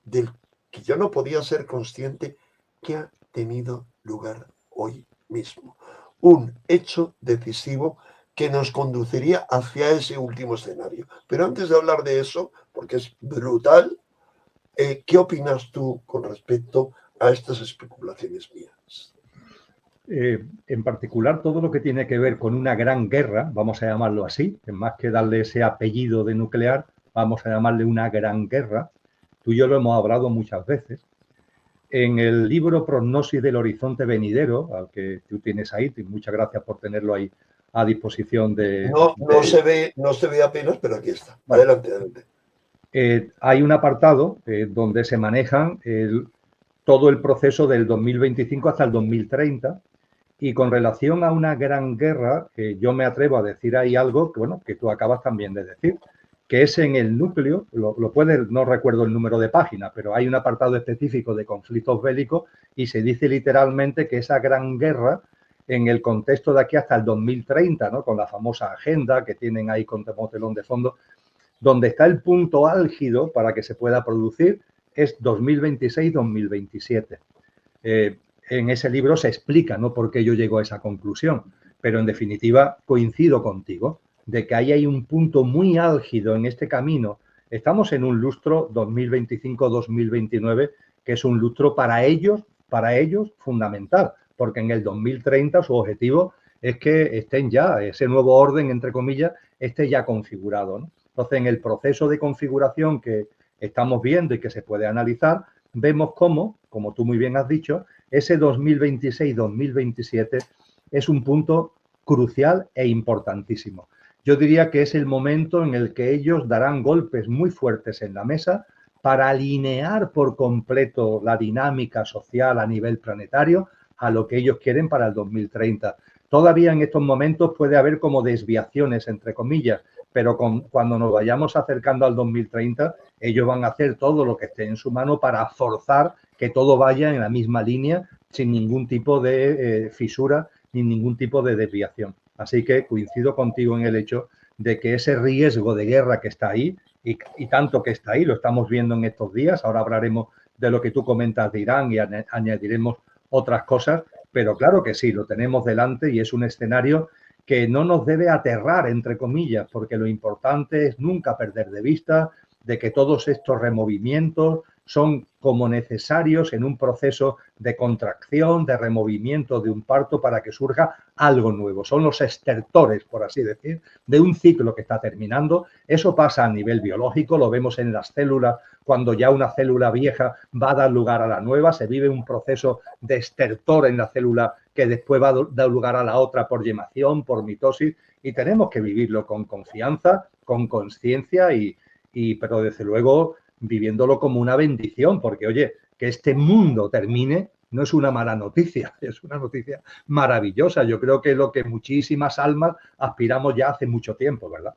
del que yo no podía ser consciente que ha tenido lugar hoy mismo. Un hecho decisivo que nos conduciría hacia ese último escenario. Pero antes de hablar de eso, porque es brutal, ¿qué opinas tú con respecto a estas especulaciones mías? En particular, todo lo que tiene que ver con una gran guerra, vamos a llamarlo así, más que darle ese apellido de nuclear, vamos a llamarle una gran guerra. Tú y yo lo hemos hablado muchas veces. En el libro Prognosis del Horizonte Venidero, al que tú tienes ahí, y muchas gracias por tenerlo ahí a disposición No se ve apenas, pero aquí está. Bueno, Adelante, adelante. Hay un apartado donde se manejan todo el proceso del 2025 hasta el 2030. Y con relación a una gran guerra, yo me atrevo a decir ahí algo que, bueno, que tú acabas también de decir, que es en el núcleo, lo puedes, no recuerdo el número de página, pero hay un apartado específico de conflictos bélicos y se dice literalmente que esa gran guerra, en el contexto de aquí hasta el 2030, ¿no? Con la famosa agenda que tienen ahí con telón de fondo, donde está el punto álgido para que se pueda producir es 2026-2027. En ese libro se explica, ¿no?, por qué yo llego a esa conclusión, pero en definitiva coincido contigo de que ahí hay un punto muy álgido en este camino. Estamos en un lustro 2025-2029 que es un lustro para ellos fundamental, porque en el 2030 su objetivo es que estén ya, ese nuevo orden, entre comillas, esté ya configurado, ¿no? Entonces, en el proceso de configuración que estamos viendo y que se puede analizar, vemos cómo, como tú muy bien has dicho, ese 2026-2027 es un punto crucial e importantísimo. Yo diría que es el momento en el que ellos darán golpes muy fuertes en la mesa para alinear por completo la dinámica social a nivel planetario a lo que ellos quieren para el 2030. Todavía en estos momentos puede haber como desviaciones, entre comillas, pero cuando nos vayamos acercando al 2030, ellos van a hacer todo lo que esté en su mano para forzar que todo vaya en la misma línea sin ningún tipo de fisura ni ningún tipo de desviación. Así que coincido contigo en el hecho de que ese riesgo de guerra que está ahí, y tanto que está ahí, lo estamos viendo en estos días, ahora hablaremos de lo que tú comentas de Irán y añadiremos otras cosas, pero claro que sí, lo tenemos delante y es un escenario que no nos debe aterrar, entre comillas, porque lo importante es nunca perder de vista de que todos estos removimientos, son como necesarios en un proceso de contracción, de removimiento de un parto para que surja algo nuevo. Son los estertores, por así decir, de un ciclo que está terminando. Eso pasa a nivel biológico, lo vemos en las células, cuando ya una célula vieja va a dar lugar a la nueva, se vive un proceso de estertor en la célula que después va a dar lugar a la otra por yemación, por mitosis, y tenemos que vivirlo con confianza, con conciencia pero desde luego viviéndolo como una bendición, porque oye, que este mundo termine no es una mala noticia, es una noticia maravillosa. Yo creo que es lo que muchísimas almas aspiramos ya hace mucho tiempo, ¿verdad?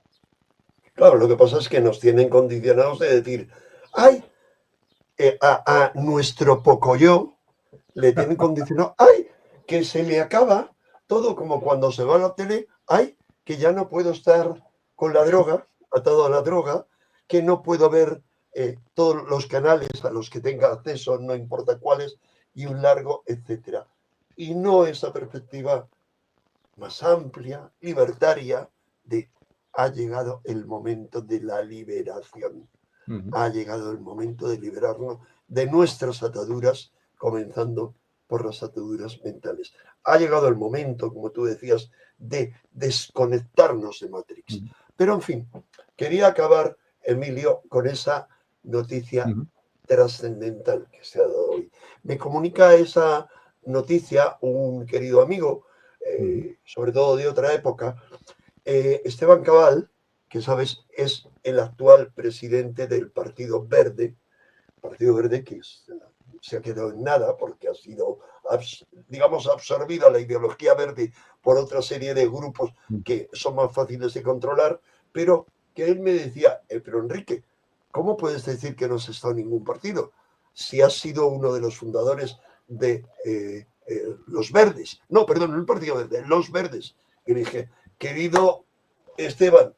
Claro, lo que pasa es que nos tienen condicionados de decir, ay, a nuestro poco yo le tienen condicionado, ay, que se me acaba todo, como cuando se va a la tele, ay, que ya no puedo estar con la droga, atado a la droga, que no puedo ver todos los canales a los que tenga acceso, no importa cuáles, y un largo, etcétera. Y no esa perspectiva más amplia, libertaria, de ha llegado el momento de la liberación. Ha llegado el momento de liberarnos de nuestras ataduras, comenzando por las ataduras mentales. Ha llegado el momento, como tú decías, de desconectarnos de Matrix. Pero, en fin, quería acabar, Emilio, con esa noticia trascendental que se ha dado hoy. Me comunica esa noticia un querido amigo, sobre todo de otra época, Esteban Cabal, que sabes es el actual presidente del Partido Verde que se ha quedado en nada porque ha sido, digamos, absorbida la ideología verde por otra serie de grupos que son más fáciles de controlar, pero que él me decía, pero Enrique, ¿cómo puedes decir que no has estado en ningún partido? Si has sido uno de los fundadores de los verdes. No, perdón, no el Partido Verde, los verdes. Y le dije, querido Esteban,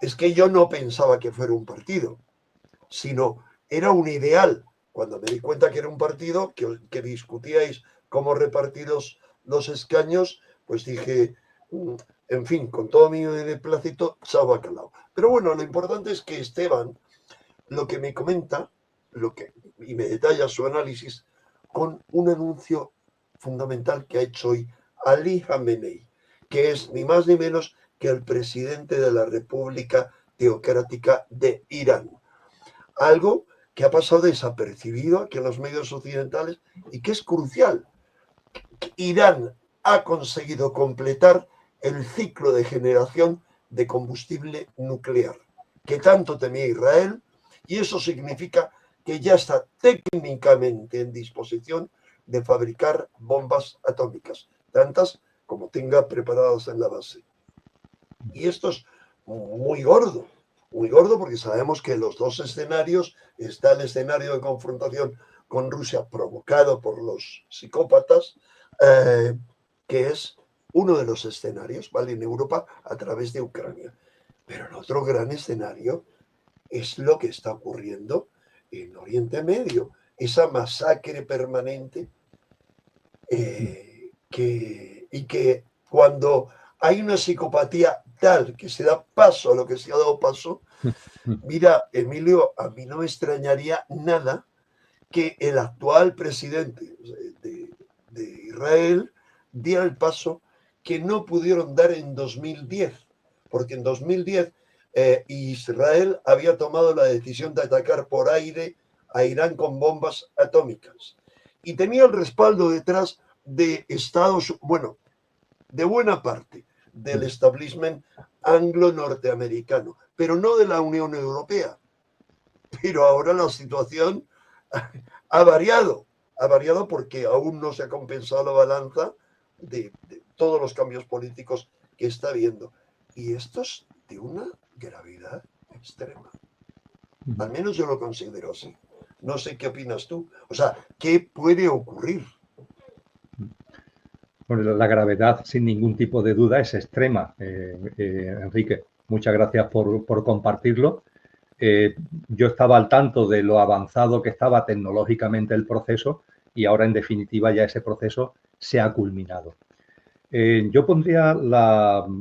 es que yo no pensaba que fuera un partido, sino era un ideal. Cuando me di cuenta que era un partido, que discutíais cómo repartir los escaños, pues dije, en fin, con todo mi beneplácito, chao bacalao. Pero bueno, lo importante es que Esteban, lo que me comenta, y me detalla su análisis, con un anuncio fundamental que ha hecho hoy Ali Khamenei, que es ni más ni menos que el presidente de la República Teocrática de Irán. Algo que ha pasado desapercibido aquí en los medios occidentales y que es crucial. Irán ha conseguido completar el ciclo de generación de combustible nuclear que tanto temía Israel, y eso significa que ya está técnicamente en disposición de fabricar bombas atómicas, tantas como tenga preparadas en la base. Y esto es muy gordo porque sabemos que en los dos escenarios está el escenario de confrontación con Rusia provocado por los psicópatas, que es uno de los escenarios, ¿vale? En Europa a través de Ucrania. Pero el otro gran escenario es lo que está ocurriendo en Oriente Medio, esa masacre permanente y que cuando hay una psicopatía tal que se da paso a lo que se ha dado paso, mira, Emilio, a mí no me extrañaría nada que el actual presidente de Israel diera el paso que no pudieron dar en 2010, porque en 2010 Israel había tomado la decisión de atacar por aire a Irán con bombas atómicas y tenía el respaldo detrás de de buena parte del establishment anglo-norteamericano, pero no de la Unión Europea. Pero ahora la situación ha variado porque aún no se ha compensado la balanza de todos los cambios políticos que está habiendo. Y esto es de una gravedad extrema. Al menos yo lo considero así. No sé qué opinas tú. O sea, ¿qué puede ocurrir? Bueno, la gravedad, sin ningún tipo de duda, es extrema, Enrique. Muchas gracias por compartirlo. Yo estaba al tanto de lo avanzado que estaba tecnológicamente el proceso y ahora, en definitiva, ya ese proceso se ha culminado. Yo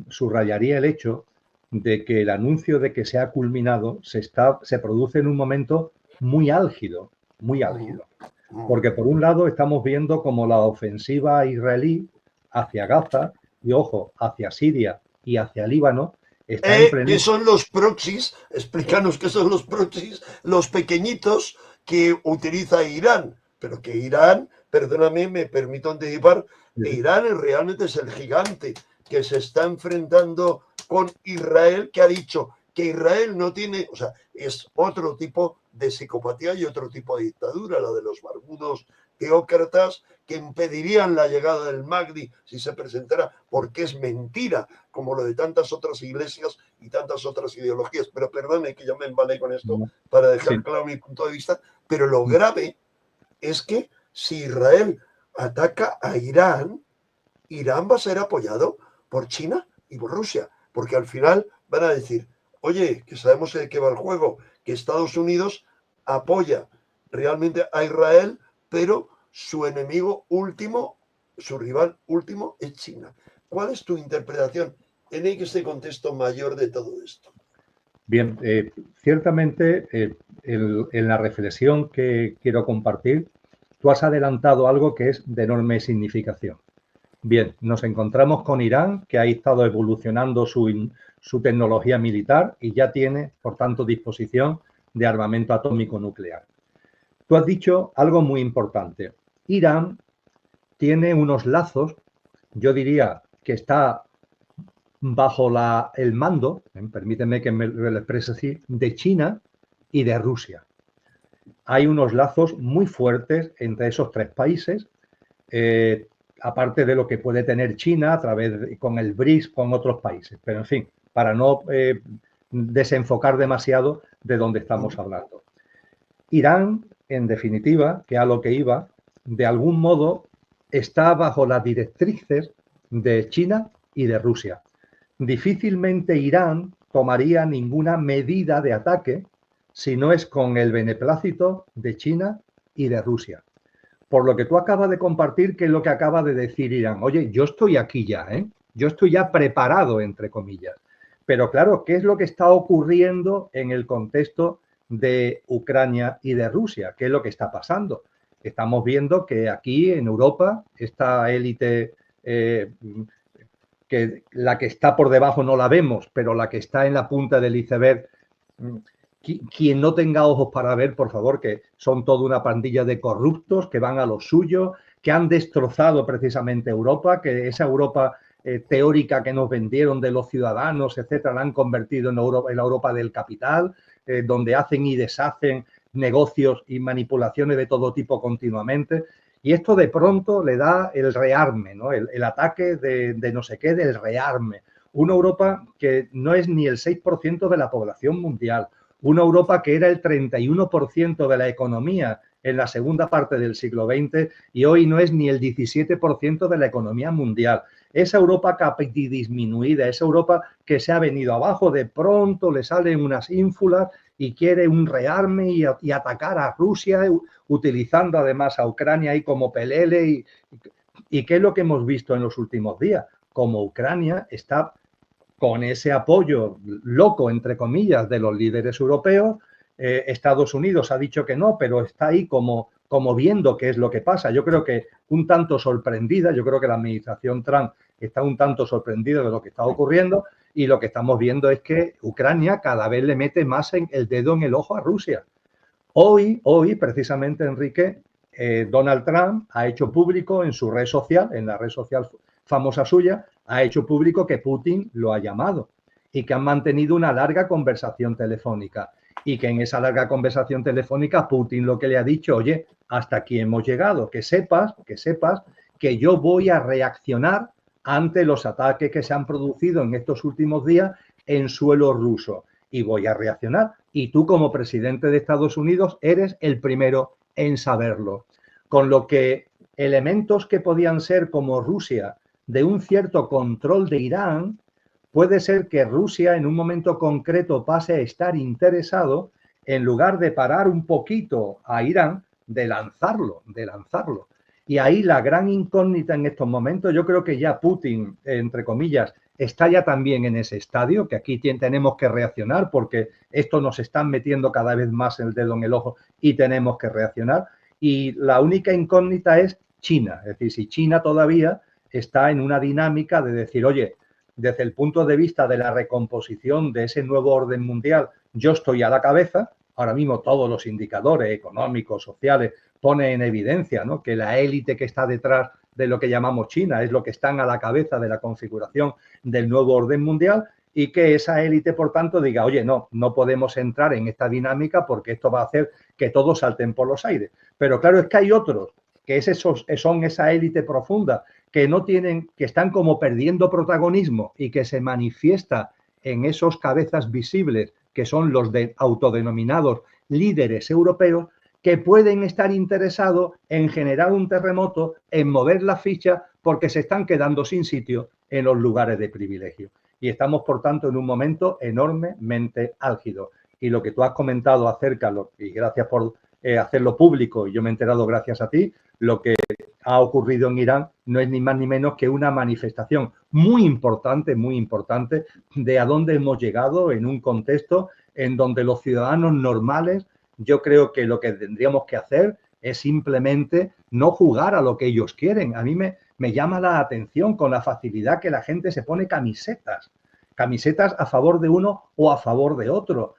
subrayaría el hecho de que el anuncio de que se ha culminado se produce en un momento muy álgido muy álgido. Porque por un lado estamos viendo como la ofensiva israelí hacia Gaza y, ojo, hacia Siria y hacia Líbano está en pleno... ¿Qué son los proxies? Explícanos qué son los proxies, los pequeñitos que utiliza Irán. Pero que Irán, perdóname, me permito anticipar, Irán realmente es el gigante que se está enfrentando con Israel, que ha dicho que Israel no tiene, o sea, es otro tipo de psicopatía y otro tipo de dictadura, la de los barbudos teócratas que impedirían la llegada del Mahdi si se presentara, porque es mentira, como lo de tantas otras iglesias y tantas otras ideologías. Pero perdone que ya me embalé con esto para dejar claro mi punto de vista, pero lo grave es que si Israel ataca a Irán, Irán va a ser apoyado por China y por Rusia, porque al final van a decir, oye, que sabemos de qué va el juego, que Estados Unidos apoya realmente a Israel, pero su enemigo último, su rival último es China. ¿Cuál es tu interpretación en este contexto mayor de todo esto? Bien, ciertamente en la reflexión que quiero compartir, tú has adelantado algo que es de enorme significación. Bien, nos encontramos con Irán, que ha estado evolucionando su tecnología militar y ya tiene, por tanto, disposición de armamento atómico nuclear. Tú has dicho algo muy importante. Irán tiene unos lazos, yo diría que está bajo el mando, permíteme que me lo exprese así, de China y de Rusia. Hay unos lazos muy fuertes entre esos tres países, aparte de lo que puede tener China a través con el BRICS con otros países. Pero, en fin, para no desenfocar demasiado de dónde estamos hablando. Irán, en definitiva, que a lo que iba, de algún modo está bajo las directrices de China y de Rusia. Difícilmente Irán tomaría ninguna medida de ataque si no es con el beneplácito de China y de Rusia. Por lo que tú acabas de compartir, que es lo que acaba de decir Irán. Oye, yo estoy aquí ya, yo estoy ya preparado, entre comillas. Pero claro, ¿qué es lo que está ocurriendo en el contexto de Ucrania y de Rusia? ¿Qué es lo que está pasando? Estamos viendo que aquí en Europa, esta élite, que la que está por debajo no la vemos, pero la que está en la punta del iceberg, quien no tenga ojos para ver, por favor, que son toda una pandilla de corruptos que van a lo suyo, que han destrozado precisamente Europa, que esa Europa teórica que nos vendieron de los ciudadanos, etcétera, la han convertido en la Europa del capital, donde hacen y deshacen negocios y manipulaciones de todo tipo continuamente. Y esto de pronto le da el rearme, ¿no? El ataque de no sé qué, del rearme. Una Europa que no es ni el 6% de la población mundial. Una Europa que era el 31% de la economía en la segunda parte del siglo XX y hoy no es ni el 17% de la economía mundial. Esa Europa disminuida, esa Europa que se ha venido abajo, de pronto le salen unas ínfulas y quiere un rearme y atacar a Rusia, utilizando además a Ucrania ahí como pelele. ¿Y qué es lo que hemos visto en los últimos días? Como Ucrania está con ese apoyo loco, entre comillas, de los líderes europeos. Estados Unidos ha dicho que no, pero está ahí como viendo qué es lo que pasa. Yo creo que un tanto sorprendida, yo creo que la administración Trump está un tanto sorprendida de lo que está ocurriendo y lo que estamos viendo es que Ucrania cada vez le mete más el dedo en el ojo a Rusia. Hoy precisamente, Enrique, Donald Trump ha hecho público en su red social, en la red social famosa suya, ha hecho público que Putin lo ha llamado y que han mantenido una larga conversación telefónica y que en esa larga conversación telefónica Putin lo que le ha dicho, oye, hasta aquí hemos llegado, que sepas que yo voy a reaccionar ante los ataques que se han producido en estos últimos días en suelo ruso y voy a reaccionar. Y tú como presidente de Estados Unidos eres el primero en saberlo. Con lo que elementos que podían ser como Rusia de un cierto control de Irán, puede ser que Rusia en un momento concreto pase a estar interesado, en lugar de parar un poquito a Irán, de lanzarlo. Y ahí la gran incógnita en estos momentos, yo creo que ya Putin, entre comillas, está ya también en ese estadio, que aquí tenemos que reaccionar porque esto nos están metiendo cada vez más el dedo en el ojo y tenemos que reaccionar. Y la única incógnita es China. Es decir, si China todavía está en una dinámica de decir, oye, desde el punto de vista de la recomposición de ese nuevo orden mundial, yo estoy a la cabeza. Ahora mismo todos los indicadores económicos, sociales, ponen en evidencia, ¿no?, que la élite que está detrás de lo que llamamos China es lo que están a la cabeza de la configuración del nuevo orden mundial, y que esa élite, por tanto, diga, oye, no podemos entrar en esta dinámica porque esto va a hacer que todos salten por los aires. Pero claro, es que hay otros que son esa élite profunda, que no tienen, que están como perdiendo protagonismo y que se manifiesta en esos cabezas visibles, que son los de autodenominados líderes europeos, que pueden estar interesados en generar un terremoto, en mover la ficha, porque se están quedando sin sitio en los lugares de privilegio. Y estamos, por tanto, en un momento enormemente álgido. Y lo que tú has comentado acerca, y gracias por hacerlo público, y yo me he enterado gracias a ti, lo que ha ocurrido en Irán no es ni más ni menos que una manifestación muy importante de a dónde hemos llegado en un contexto en donde los ciudadanos normales, yo creo que lo que tendríamos que hacer es simplemente no jugar a lo que ellos quieren. A mí me llama la atención con la facilidad que la gente se pone camisetas a favor de uno o a favor de otro,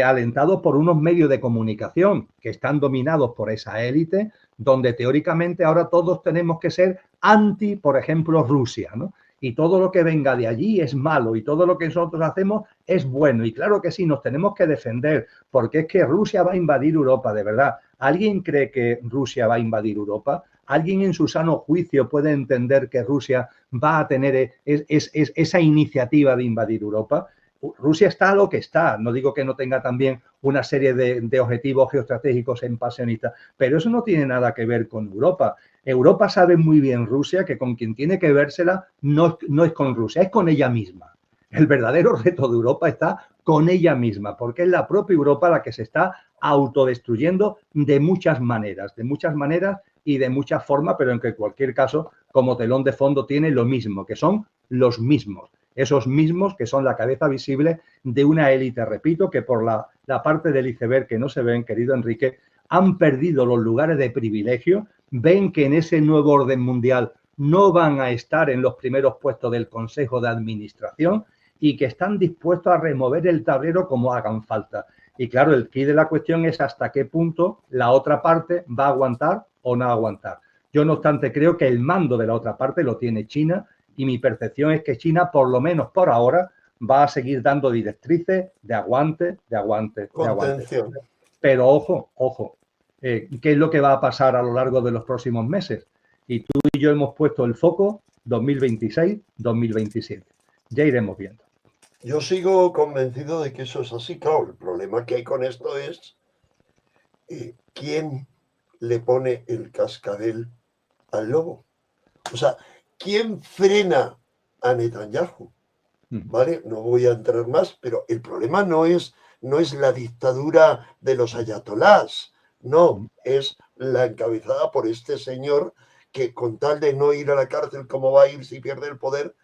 alentados por unos medios de comunicación que están dominados por esa élite, donde teóricamente ahora todos tenemos que ser anti, por ejemplo, Rusia, ¿no? Y todo lo que venga de allí es malo y todo lo que nosotros hacemos es bueno. Y claro que sí, nos tenemos que defender, porque es que Rusia va a invadir Europa, de verdad. ¿Alguien cree que Rusia va a invadir Europa? ¿Alguien en su sano juicio puede entender que Rusia va a tener esa iniciativa de invadir Europa? Rusia está a lo que está. No digo que no tenga también una serie de objetivos geoestratégicos expansionistas, pero eso no tiene nada que ver con Europa. Europa sabe muy bien, Rusia, que con quien tiene que vérsela no es con Rusia, es con ella misma. El verdadero reto de Europa está con ella misma, porque es la propia Europa la que se está autodestruyendo de muchas maneras y de muchas formas, pero en que en cualquier caso, como telón de fondo, tiene lo mismo, que son los mismos. Esos mismos que son la cabeza visible de una élite, repito, que por la parte del iceberg que no se ven, querido Enrique, han perdido los lugares de privilegio, ven que en ese nuevo orden mundial no van a estar en los primeros puestos del Consejo de Administración y que están dispuestos a remover el tablero como hagan falta. Y claro, el quid de la cuestión es hasta qué punto la otra parte va a aguantar o no aguantar. Yo, no obstante, creo que el mando de la otra parte lo tiene China, y mi percepción es que China, por lo menos por ahora, va a seguir dando directrices de aguante. Contención. Pero ojo, ¿qué es lo que va a pasar a lo largo de los próximos meses? Y tú y yo hemos puesto el foco 2026-2027. Ya iremos viendo. Yo sigo convencido de que eso es así. Claro, el problema que hay con esto es quién le pone el cascabel al lobo. O sea, ¿quién frena a Netanyahu? ¿Vale? No voy a entrar más, pero el problema no es la dictadura de los ayatolás, no, es la encabezada por este señor que, con tal de no ir a la cárcel, como va a ir si pierde el poder,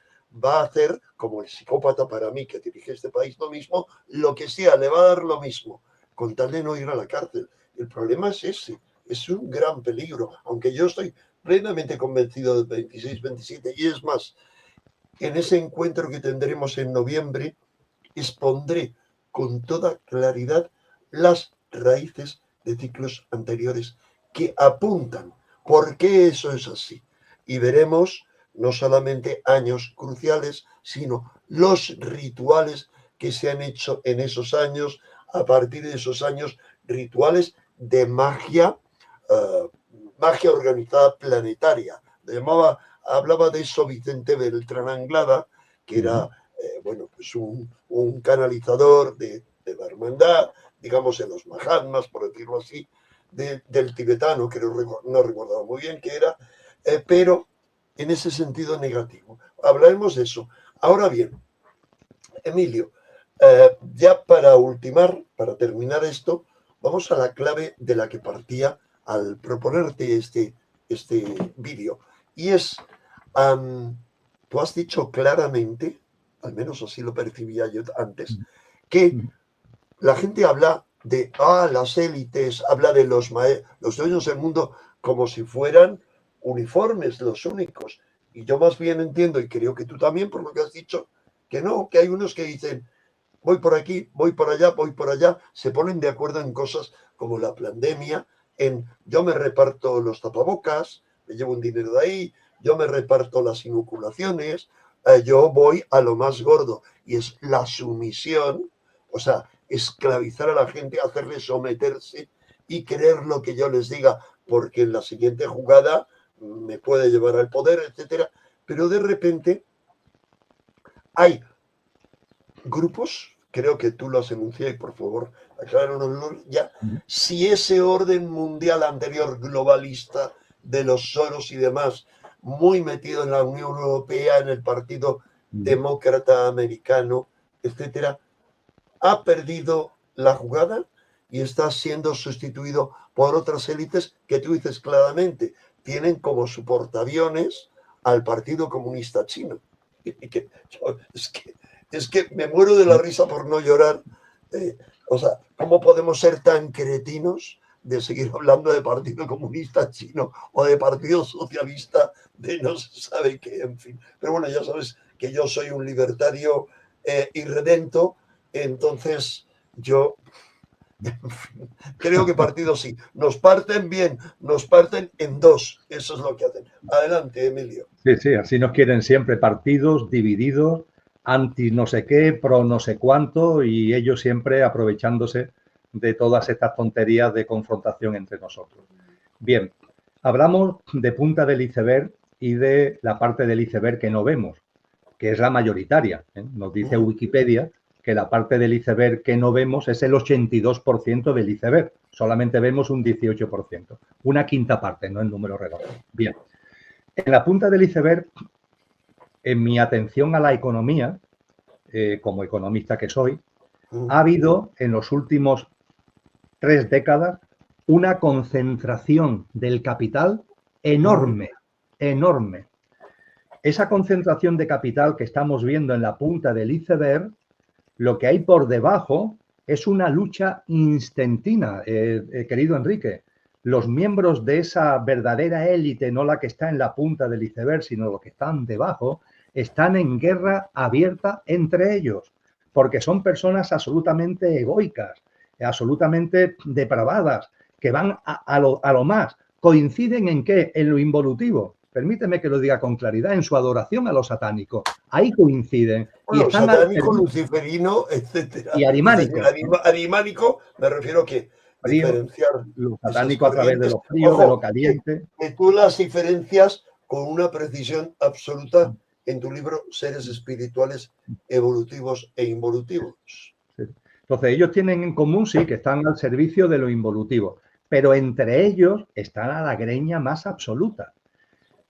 va a hacer, como el psicópata para mí que dirige este país, lo mismo, lo que sea, le va a dar lo mismo, con tal de no ir a la cárcel. El problema es ese, es un gran peligro, aunque yo estoy plenamente convencido del 26-27, y es más, en ese encuentro que tendremos en noviembre, expondré con toda claridad las raíces de ciclos anteriores que apuntan por qué eso es así. Y veremos no solamente años cruciales, sino los rituales que se han hecho en esos años, a partir de esos años, rituales de magia, magia organizada planetaria. Hablaba de eso Vicente Beltrán Anglada, que era pues un canalizador de la hermandad, digamos, en los Mahatmas, por decirlo así, del tibetano, que no recordaba muy bien qué era, pero en ese sentido negativo. Hablaremos de eso. Ahora bien, Emilio, ya para ultimar, para terminar esto, vamos a la clave de la que partía al proponerte este vídeo. Y es, tú has dicho claramente al menos así lo percibía yo antes, que la gente habla de las élites, habla de los dueños del mundo como si fueran uniformes, los únicos. Y yo más bien entiendo, y creo que tú también, por lo que has dicho, que no, que hay unos que dicen, voy por aquí, voy por allá, se ponen de acuerdo en cosas como la pandemia, en yo me reparto los tapabocas, me llevo un dinero de ahí, yo me reparto las inoculaciones, yo voy a lo más gordo, y es la sumisión, o sea, esclavizar a la gente, hacerle someterse y creer lo que yo les diga, porque en la siguiente jugada me puede llevar al poder, etcétera. Pero de repente hay grupos, creo que tú lo has enunciado y por favor acláranos ya, si ese orden mundial anterior globalista de los Soros y demás, muy metido en la Unión Europea, en el Partido Demócrata Americano, etcétera, ha perdido la jugada y está siendo sustituido por otras élites que tú dices claramente, tienen como su portaaviones al Partido Comunista Chino. Es que me muero de la risa por no llorar. O sea, ¿cómo podemos ser tan cretinos de seguir hablando de Partido Comunista Chino o de Partido Socialista de no se sabe qué, en fin? Pero bueno, ya sabes que yo soy un libertario irredento, entonces yo creo que partidos sí. Nos parten bien, nos parten en dos. Eso es lo que hacen. Adelante, Emilio. Sí, sí, así nos quieren siempre, partidos divididos, anti no sé qué, pro no sé cuánto, y ellos siempre aprovechándose de todas estas tonterías de confrontación entre nosotros. Bien, hablamos de punta del iceberg y de la parte del iceberg que no vemos, que es la mayoritaria. Nos dice Wikipedia que la parte del iceberg que no vemos es el 82% del iceberg. Solamente vemos un 18%. Una quinta parte, no el número redondo. Bien. En la punta del iceberg, en mi atención a la economía, como economista que soy, ha habido en los últimos 3 décadas una concentración del capital enorme, enorme. Esa concentración de capital que estamos viendo en la punta del iceberg, lo que hay por debajo es una lucha instantina, querido Enrique. Los miembros de esa verdadera élite, no la que está en la punta del iceberg, sino los que están debajo, están en guerra abierta entre ellos, porque son personas absolutamente egoicas, absolutamente depravadas, que van a lo más. ¿Coinciden en qué? En lo involutivo. Permíteme que lo diga con claridad, en su adoración a lo satánico. Ahí coinciden. Bueno, y están satánico, luciferino, etcétera. Y arimánico. Arimánico, me refiero que frío, diferenciar lo satánico a través de lo frío, ojo, de lo caliente. Que tú las diferencias con una precisión absoluta en tu libro Seres Espirituales Evolutivos e Involutivos. Sí. Entonces, ellos tienen en común, sí, que están al servicio de lo involutivo, pero entre ellos están a la greña más absoluta.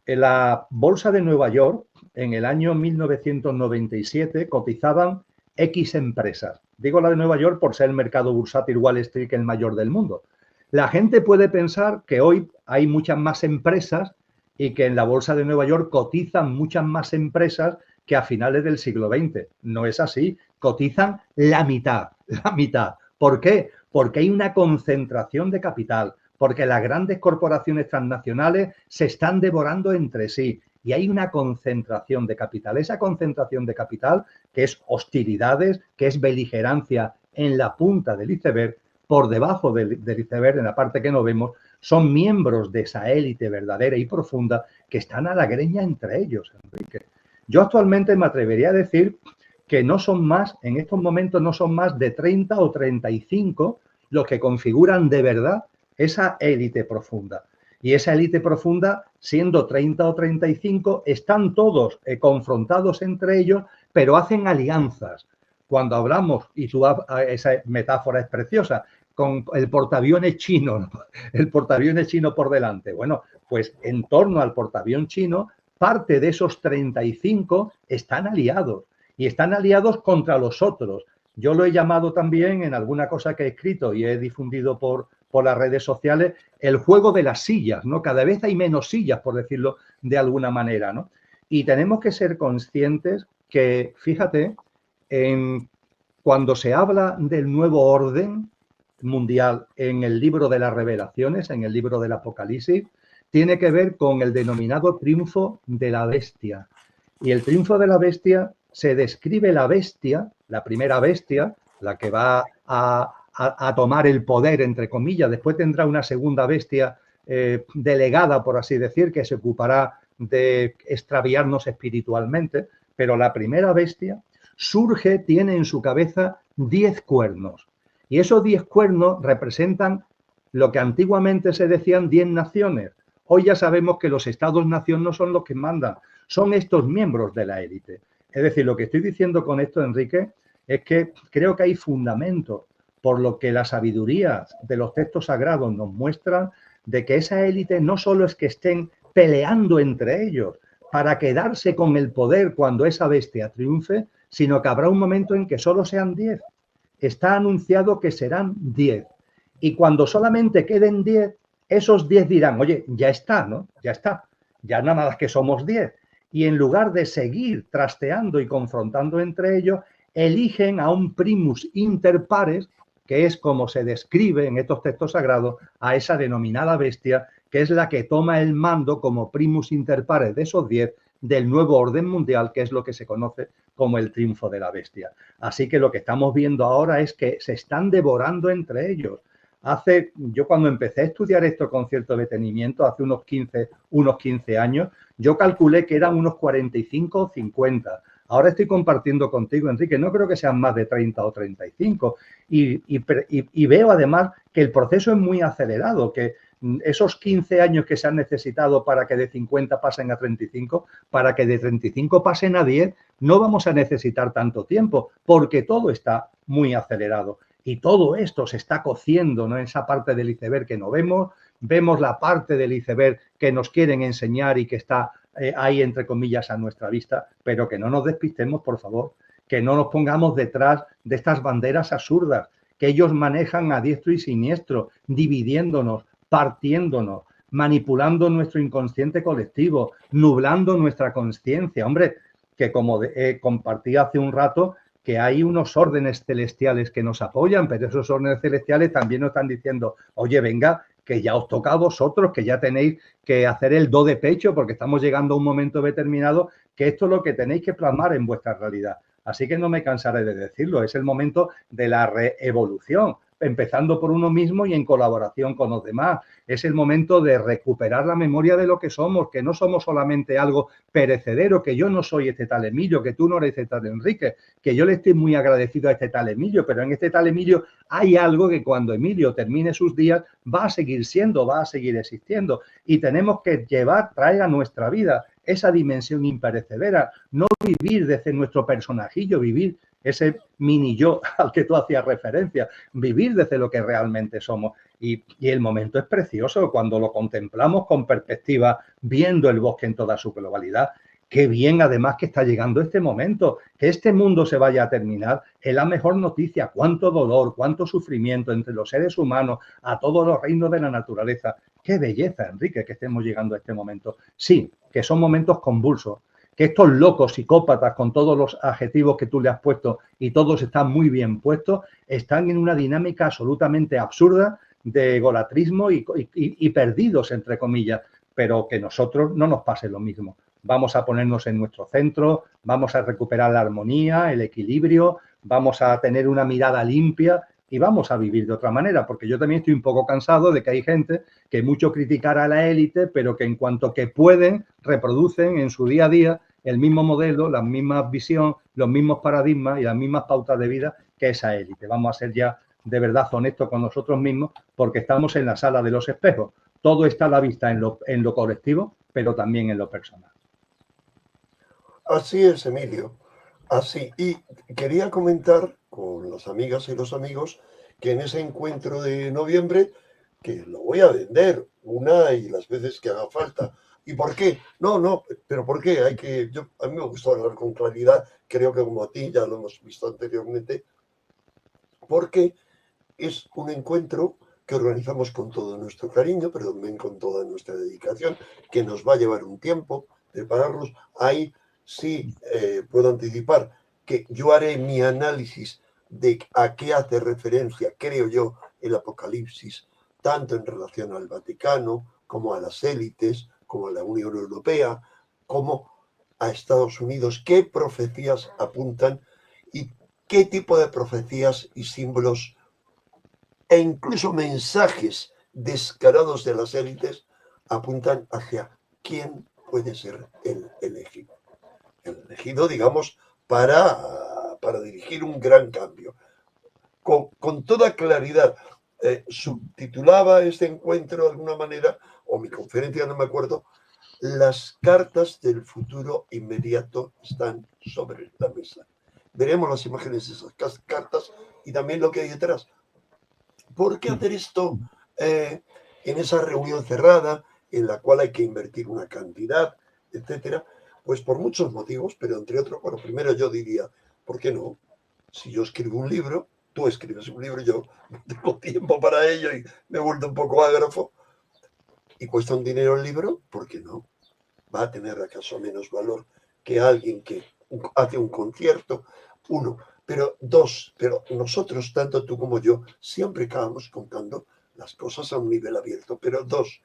En la Bolsa de Nueva York, en el año 1997, cotizaban X empresas. Digo la de Nueva York por ser el mercado bursátil Wall Street el mayor del mundo. La gente puede pensar que hoy hay muchas más empresas y que en la Bolsa de Nueva York cotizan muchas más empresas que a finales del siglo XX. No es así. Cotizan la mitad, la mitad. ¿Por qué? Porque hay una concentración de capital, porque las grandes corporaciones transnacionales se están devorando entre sí y hay una concentración de capital. Esa concentración de capital, que es hostilidades, que es beligerancia en la punta del iceberg, por debajo del iceberg, en la parte que no vemos, son miembros de esa élite verdadera y profunda que están a la greña entre ellos, Enrique. Yo actualmente me atrevería a decir que no son más, en estos momentos no son más de 30 o 35 los que configuran de verdad esa élite profunda. Y esa élite profunda, siendo 30 o 35, están todos confrontados entre ellos, pero hacen alianzas. Cuando hablamos, y esa metáfora es preciosa, con el portaaviones chino, el portaaviones chino por delante. Bueno, pues en torno al portaavión chino, parte de esos 35 están aliados y están aliados contra los otros. Yo lo he llamado también en alguna cosa que he escrito y he difundido por las redes sociales, el juego de las sillas, ¿no? Cada vez hay menos sillas, por decirlo de alguna manera, ¿no? Y tenemos que ser conscientes que, fíjate, cuando se habla del nuevo orden mundial en el libro de las Revelaciones, en el libro del Apocalipsis, tiene que ver con el denominado triunfo de la bestia. Y el triunfo de la bestia, se describe la bestia, la primera bestia, la que va a tomar el poder, entre comillas. Después tendrá una segunda bestia delegada, por así decir, que se ocupará de extraviarnos espiritualmente. Pero la primera bestia surge, tiene en su cabeza 10 cuernos. Y esos 10 cuernos representan lo que antiguamente se decían 10 naciones. Hoy ya sabemos que los estados-nación no son los que mandan, son estos miembros de la élite. Es decir, lo que estoy diciendo con esto, Enrique, es que creo que hay fundamentos por lo que la sabiduría de los textos sagrados nos muestran de que esa élite no solo es que estén peleando entre ellos para quedarse con el poder cuando esa bestia triunfe, sino que habrá un momento en que solo sean 10. Está anunciado que serán 10. Y cuando solamente queden 10, esos 10 dirán, oye, ya está, ¿no? Ya está. Ya nada más que somos 10. Y en lugar de seguir trasteando y confrontando entre ellos, eligen a un primus inter pares, que es como se describe en estos textos sagrados a esa denominada bestia, que es la que toma el mando como primus inter pares de esos 10 del nuevo orden mundial, que es lo que se conoce como el triunfo de la bestia. Así que lo que estamos viendo ahora es que se están devorando entre ellos. Yo cuando empecé a estudiar esto con cierto detenimiento, hace unos 15 años, yo calculé que eran unos 45 o 50. Ahora estoy compartiendo contigo, Enrique, no creo que sean más de 30 o 35. Y veo además que el proceso es muy acelerado, que esos 15 años que se han necesitado para que de 50 pasen a 35, para que de 35 pasen a 10, no vamos a necesitar tanto tiempo, porque todo está muy acelerado. Y todo esto se está cociendo, ¿no? En esa parte del iceberg que no vemos, vemos la parte del iceberg que nos quieren enseñar y que está ahí, entre comillas, a nuestra vista, pero que no nos despistemos, por favor, que no nos pongamos detrás de estas banderas absurdas que ellos manejan a diestro y siniestro, dividiéndonos, partiéndonos, manipulando nuestro inconsciente colectivo, nublando nuestra conciencia. Hombre, que como compartí hace un rato, que hay unos órdenes celestiales que nos apoyan, pero esos órdenes celestiales también nos están diciendo, oye, venga, que ya os toca a vosotros, que ya tenéis que hacer el do de pecho, porque estamos llegando a un momento determinado que esto es lo que tenéis que plasmar en vuestra realidad. Así que no me cansaré de decirlo, es el momento de la reevolución, empezando por uno mismo y en colaboración con los demás. Es el momento de recuperar la memoria de lo que somos, que no somos solamente algo perecedero, que yo no soy este tal Emilio, que tú no eres este tal Enrique, que yo le estoy muy agradecido a este tal Emilio, pero en este tal Emilio hay algo que cuando Emilio termine sus días va a seguir siendo, va a seguir existiendo, y tenemos que traer a nuestra vida esa dimensión imperecedera, no vivir desde nuestro personajillo, vivir ese mini yo al que tú hacías referencia, vivir desde lo que realmente somos. Y el momento es precioso cuando lo contemplamos con perspectiva, viendo el bosque en toda su globalidad. Qué bien, además, que está llegando este momento, que este mundo se vaya a terminar, es la mejor noticia. Cuánto dolor, cuánto sufrimiento entre los seres humanos, a todos los reinos de la naturaleza. Qué belleza, Enrique, que estemos llegando a este momento. Sí, que son momentos convulsos, que estos locos psicópatas, con todos los adjetivos que tú le has puesto, y todos están muy bien puestos, están en una dinámica absolutamente absurda de egolatrismo y perdidos, entre comillas, pero que nosotros no nos pase lo mismo. Vamos a ponernos en nuestro centro, vamos a recuperar la armonía, el equilibrio, vamos a tener una mirada limpia y vamos a vivir de otra manera, porque yo también estoy un poco cansado de que hay gente que mucho criticará a la élite, pero que en cuanto que pueden, reproducen en su día a día el mismo modelo, la misma visión, los mismos paradigmas y las mismas pautas de vida que esa élite. Vamos a ser ya de verdad honestos con nosotros mismos, porque estamos en la sala de los espejos. Todo está a la vista en lo colectivo, pero también en lo personal. Así es, Emilio. Así. Y quería comentar con las amigas y los amigos que en ese encuentro de noviembre, que lo voy a vender una y las veces que haga falta. ¿Y por qué? No, pero ¿por qué? A mí me gusta hablar con claridad, creo que como a ti, ya lo hemos visto anteriormente, porque es un encuentro que organizamos con todo nuestro cariño, pero también con toda nuestra dedicación, que nos va a llevar un tiempo prepararlos. Hay sí puedo anticipar que yo haré mi análisis de a qué hace referencia, creo yo, el Apocalipsis, tanto en relación al Vaticano, como a las élites, como a la Unión Europea, como a Estados Unidos, qué profecías apuntan y qué tipo de profecías y símbolos e incluso mensajes descarados de las élites apuntan hacia quién puede ser el elegido. El elegido, digamos, para dirigir un gran cambio. Con toda claridad, subtitulaba este encuentro de alguna manera, o mi conferencia, no me acuerdo, las cartas del futuro inmediato están sobre la mesa. Veremos las imágenes de esas cartas y también lo que hay detrás. ¿Por qué hacer esto en esa reunión cerrada en la cual hay que invertir una cantidad, etcétera? Pues por muchos motivos, pero entre otros, bueno, primero yo diría, ¿por qué no? Si yo escribo un libro, tú escribes un libro, yo no tengo tiempo para ello y me he vuelto un poco ágrafo y cuesta un dinero el libro, ¿por qué no? ¿Va a tener acaso menos valor que alguien que hace un concierto? Uno. Pero dos, pero nosotros, tanto tú como yo, siempre acabamos contando las cosas a un nivel abierto. Pero dos,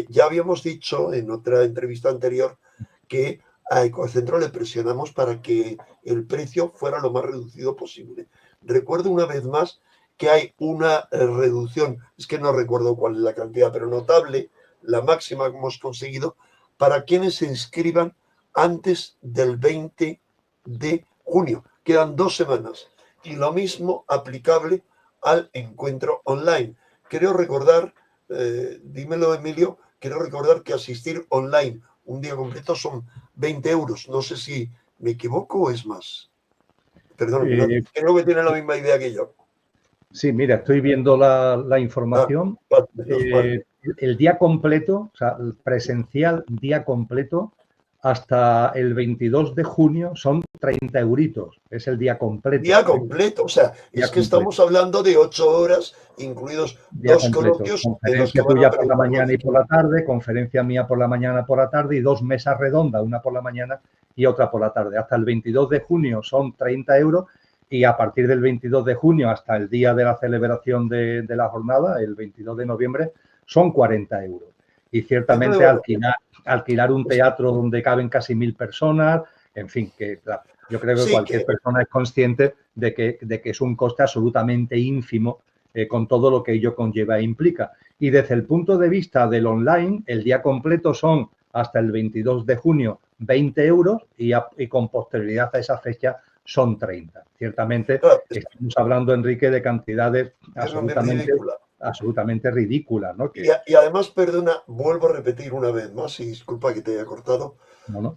ya habíamos dicho en otra entrevista anterior que a Ecocentro le presionamos para que el precio fuera lo más reducido posible. Recuerdo una vez más que hay una reducción, es que no recuerdo cuál es la cantidad, pero notable, la máxima que hemos conseguido, para quienes se inscriban antes del 20 de junio. Quedan 2 semanas. Y lo mismo aplicable al encuentro online. Creo recordar, dímelo Emilio, quiero recordar que asistir online un día completo son 20 euros. No sé si me equivoco o es más. Perdón, creo que tiene la misma idea que yo. Sí, mira, estoy viendo la información. El día completo, o sea, el presencial día completo, hasta el 22 de junio son 30 euritos. Es el día completo. Día completo, o sea, día es que completo. Estamos hablando de 8 horas, incluidos día 2 completo. Coloquios. Conferencia tuya por la mañana y por la tarde, conferencia mía por la mañana por la tarde y 2 mesas redondas, una por la mañana y otra por la tarde. Hasta el 22 de junio son 30 euros y a partir del 22 de junio hasta el día de la celebración de la jornada, el 22 de noviembre, son 40 euros. Y ciertamente alquilar un teatro donde caben casi 1000 personas, en fin, que yo creo que sí, cualquier persona es consciente de que es un coste absolutamente ínfimo con todo lo que ello conlleva e implica. Y desde el punto de vista del online, el día completo son hasta el 22 de junio 20 euros y con posterioridad a esa fecha son 30. Ciertamente estamos hablando, Enrique, de cantidades absolutamente ridículas, ¿no? Y además, perdona, vuelvo a repetir una vez más, y disculpa que te haya cortado, no.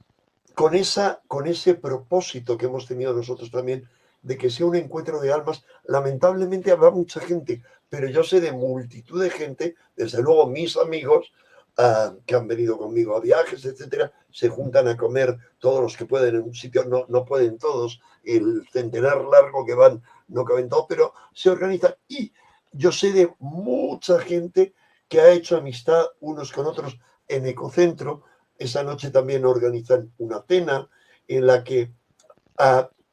Con ese propósito que hemos tenido nosotros también, de que sea un encuentro de almas, lamentablemente habrá mucha gente, pero yo sé de multitud de gente, desde luego mis amigos, que han venido conmigo a viajes, etcétera, se juntan a comer todos los que pueden en un sitio, no pueden todos, el centenar largo que van, no caben todos, pero se organizan. Y yo sé de mucha gente que ha hecho amistad unos con otros en Ecocentro. Esa noche también organizan una cena en la que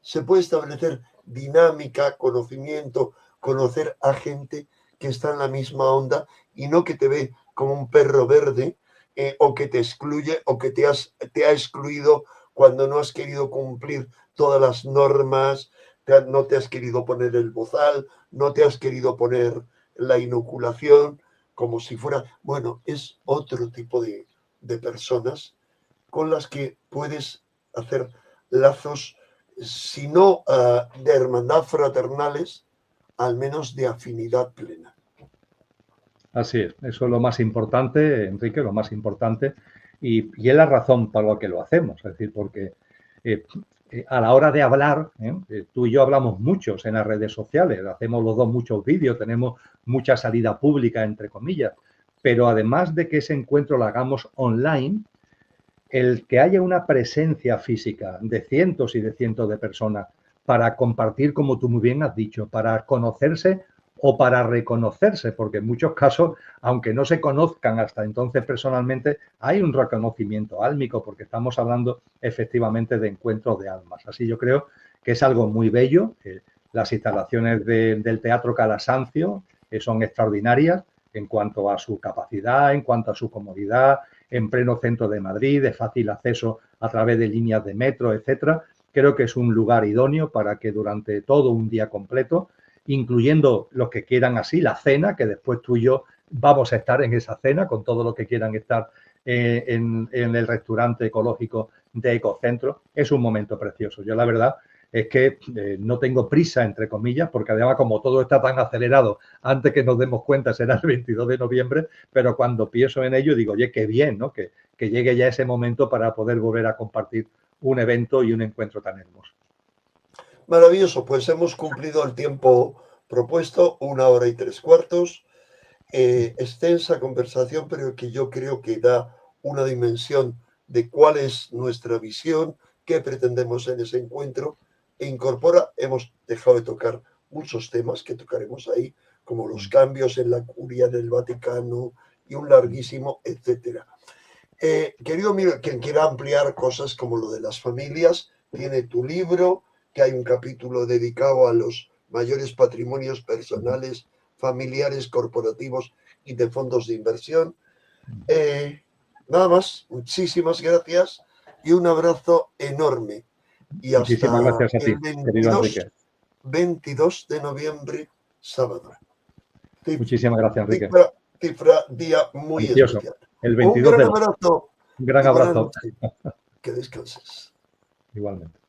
se puede establecer dinámica, conocimiento, conocer a gente que está en la misma onda y no que te ve como un perro verde o que te excluye o que te ha excluido cuando no has querido cumplir todas las normas, no te has querido poner el bozal, no te has querido poner la inoculación, como si fuera, bueno, es otro tipo de personas con las que puedes hacer lazos, si no de hermandad fraternales, al menos de afinidad plena. Así es, eso es lo más importante, Enrique, lo más importante, y es la razón para la que lo hacemos, es decir, porque a la hora de hablar, tú y yo hablamos muchos en las redes sociales, hacemos los dos muchos vídeos, tenemos mucha salida pública, entre comillas, pero además de que ese encuentro lo hagamos online, el que haya una presencia física de cientos y de cientos de personas para compartir, como tú muy bien has dicho, para conocerse o para reconocerse, porque en muchos casos, aunque no se conozcan hasta entonces personalmente, hay un reconocimiento álmico, porque estamos hablando efectivamente de encuentros de almas. Así yo creo que es algo muy bello. Las instalaciones del Teatro Calasancio son extraordinarias en cuanto a su capacidad, en cuanto a su comodidad, en pleno centro de Madrid, de fácil acceso a través de líneas de metro, etcétera. Creo que es un lugar idóneo para que durante todo un día completo, incluyendo los que quieran así, la cena, que después tú y yo vamos a estar en esa cena con todos los que quieran estar en el restaurante ecológico de Ecocentro, es un momento precioso. Yo la verdad es que no tengo prisa, entre comillas, porque además como todo está tan acelerado, antes que nos demos cuenta será el 22 de noviembre, pero cuando pienso en ello digo, oye, qué bien, ¿no? Que llegue ya ese momento para poder volver a compartir un evento y un encuentro tan hermoso. Maravilloso, pues hemos cumplido el tiempo propuesto, 1 hora y 3/4. Extensa conversación, pero que yo creo que da una dimensión de cuál es nuestra visión, qué pretendemos en ese encuentro, e incorpora, hemos dejado de tocar muchos temas que tocaremos ahí, como los cambios en la curia del Vaticano y un larguísimo, etcétera. Querido amigo, quien quiera ampliar cosas como lo de las familias, tiene tu libro, que hay un capítulo dedicado a los mayores patrimonios personales, familiares, corporativos y de fondos de inversión. Nada más, muchísimas gracias y un abrazo enorme. Y Muchísimas hasta gracias a ti, querido Enrique. 22 de noviembre, sábado. Muchísimas gracias, Enrique. Cifra día muy Precioso. especial. El 22 un gran abrazo. Un gran abrazo. Que descanses. Igualmente.